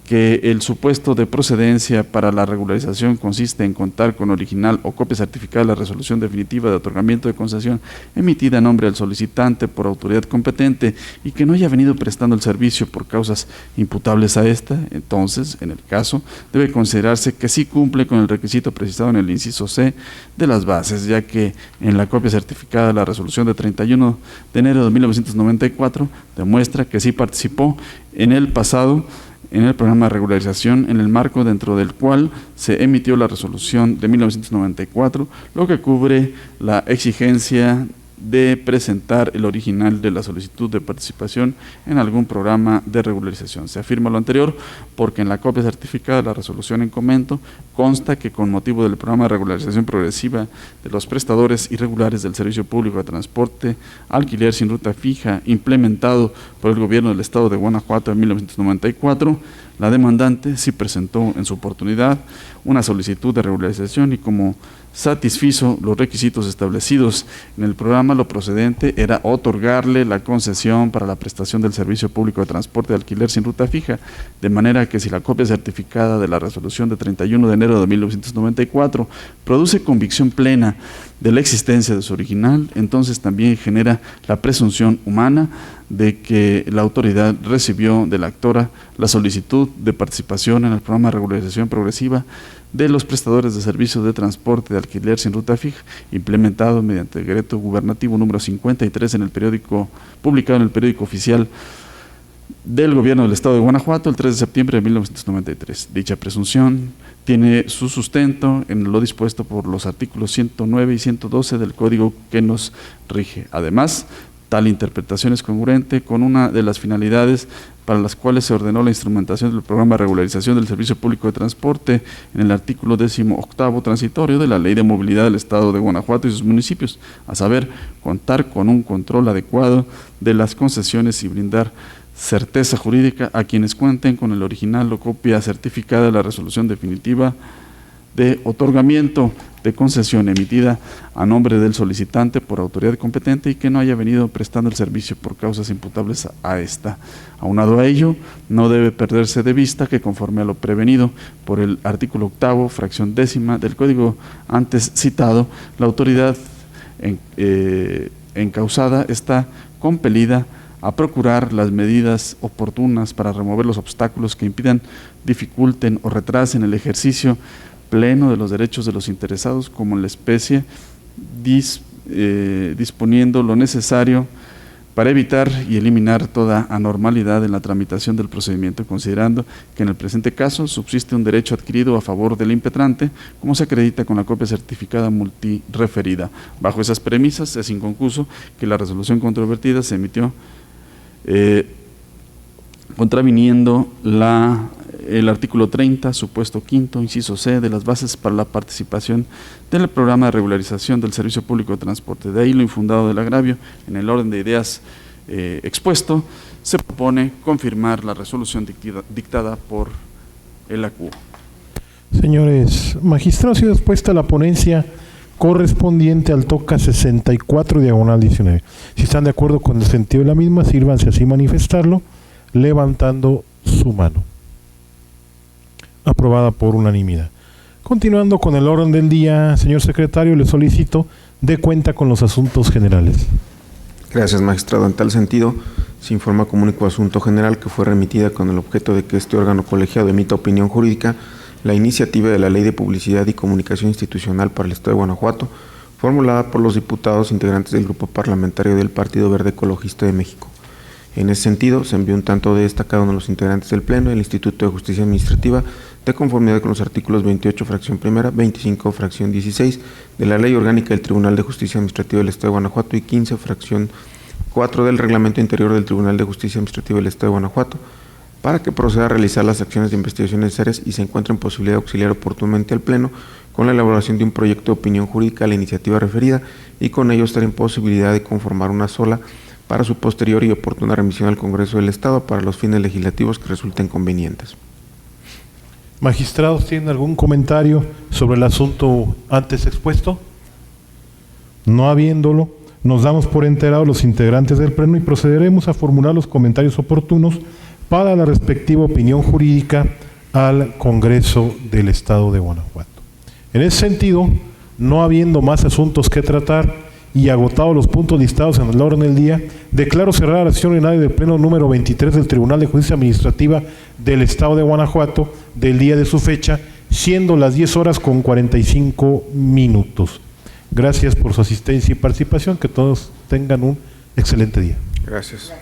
que el supuesto de procedencia para la regularización consiste en contar con original o copia certificada de la resolución definitiva de otorgamiento de concesión emitida a nombre del solicitante por autoridad competente y que no haya venido prestando el servicio por causas imputables a esta, entonces, en el caso, debe considerarse que sí cumple con el requisito precisado en el inciso C de las bases, ya que en la copia certificada de la resolución de 31 de enero de 1994 demuestra que sí participó en el pasado en el programa de regularización en el marco dentro del cual se emitió la resolución de 1994, lo que cubre la exigencia de presentar el original de la solicitud de participación en algún programa de regularización. Se afirma lo anterior porque en la copia certificada de la resolución en comento consta que con motivo del programa de regularización progresiva de los prestadores irregulares del servicio público de transporte, alquiler sin ruta fija, implementado por el gobierno del Estado de Guanajuato en 1994, la demandante sí presentó en su oportunidad una solicitud de regularización y como satisfizo los requisitos establecidos en el programa, lo procedente era otorgarle la concesión para la prestación del servicio público de transporte de alquiler sin ruta fija, de manera que si la copia certificada de la resolución de 31 de enero de 1994 produce convicción plena de la existencia de su original, entonces también genera la presunción humana de que la autoridad recibió de la actora la solicitud de participación en el programa de regularización progresiva de los prestadores de servicios de transporte de alquiler sin ruta fija, implementado mediante decreto gubernativo número 53 en el periódico, publicado en el periódico oficial del Gobierno del Estado de Guanajuato el 3 de septiembre de 1993. Dicha presunción tiene su sustento en lo dispuesto por los artículos 109 y 112 del Código que nos rige. Además, tal interpretación es congruente con una de las finalidades para las cuales se ordenó la instrumentación del programa de regularización del servicio público de transporte en el artículo 18º transitorio de la Ley de Movilidad del Estado de Guanajuato y sus municipios, a saber, contar con un control adecuado de las concesiones y brindar certeza jurídica a quienes cuenten con el original o copia certificada de la resolución definitiva de otorgamiento de concesión emitida a nombre del solicitante por autoridad competente y que no haya venido prestando el servicio por causas imputables a esta. Aunado a ello, no debe perderse de vista que conforme a lo prevenido por el artículo 8º, fracción 10ª del Código antes citado, la autoridad encausada está compelida a procurar las medidas oportunas para remover los obstáculos que impidan, dificulten o retrasen el ejercicio pleno de los derechos de los interesados como en la especie, disponiendo lo necesario para evitar y eliminar toda anormalidad en la tramitación del procedimiento, considerando que en el presente caso subsiste un derecho adquirido a favor del impetrante, como se acredita con la copia certificada multireferida. Bajo esas premisas, es inconcluso que la resolución controvertida se emitió contraviniendo el artículo 30, supuesto quinto, inciso C, de las bases para la participación del programa de regularización del servicio público de transporte. De ahí lo infundado del agravio. En el orden de ideas expuesto, se propone confirmar la resolución dictada por el ACUO. Señores magistrados, ha sido expuesta la ponencia correspondiente al TOCA 64/19. Si están de acuerdo con el sentido de la misma, sírvanse así manifestarlo, levantando su mano. Aprobada por unanimidad. Continuando con el orden del día, señor secretario, le solicito dé cuenta con los asuntos generales. Gracias, magistrado. En tal sentido, se informa comunico asunto general que fue remitida con el objeto de que este órgano colegiado emita opinión jurídica la iniciativa de la Ley de Publicidad y Comunicación Institucional para el Estado de Guanajuato, formulada por los diputados integrantes del Grupo Parlamentario del Partido Verde Ecologista de México. En ese sentido, se envió un tanto de esta a cada uno de los integrantes del Pleno del Instituto de Justicia Administrativa, de conformidad con los artículos 28, fracción primera, 25, fracción 16, de la Ley Orgánica del Tribunal de Justicia Administrativa del Estado de Guanajuato y 15, fracción 4 del Reglamento Interior del Tribunal de Justicia Administrativa del Estado de Guanajuato, para que proceda a realizar las acciones de investigación necesarias y se encuentre en posibilidad de auxiliar oportunamente al Pleno con la elaboración de un proyecto de opinión jurídica a la iniciativa referida y con ello estar en posibilidad de conformar una sola para su posterior y oportuna remisión al Congreso del Estado para los fines legislativos que resulten convenientes. ¿Magistrados tienen algún comentario sobre el asunto antes expuesto? No habiéndolo, nos damos por enterados los integrantes del Pleno y procederemos a formular los comentarios oportunos para la respectiva opinión jurídica al Congreso del Estado de Guanajuato. En ese sentido, no habiendo más asuntos que tratar y agotados los puntos listados en el orden del día, declaro cerrada la sesión ordinaria del Pleno número 23 del Tribunal de Justicia Administrativa del Estado de Guanajuato del día de su fecha, siendo las 10:45. Gracias por su asistencia y participación. Que todos tengan un excelente día. Gracias.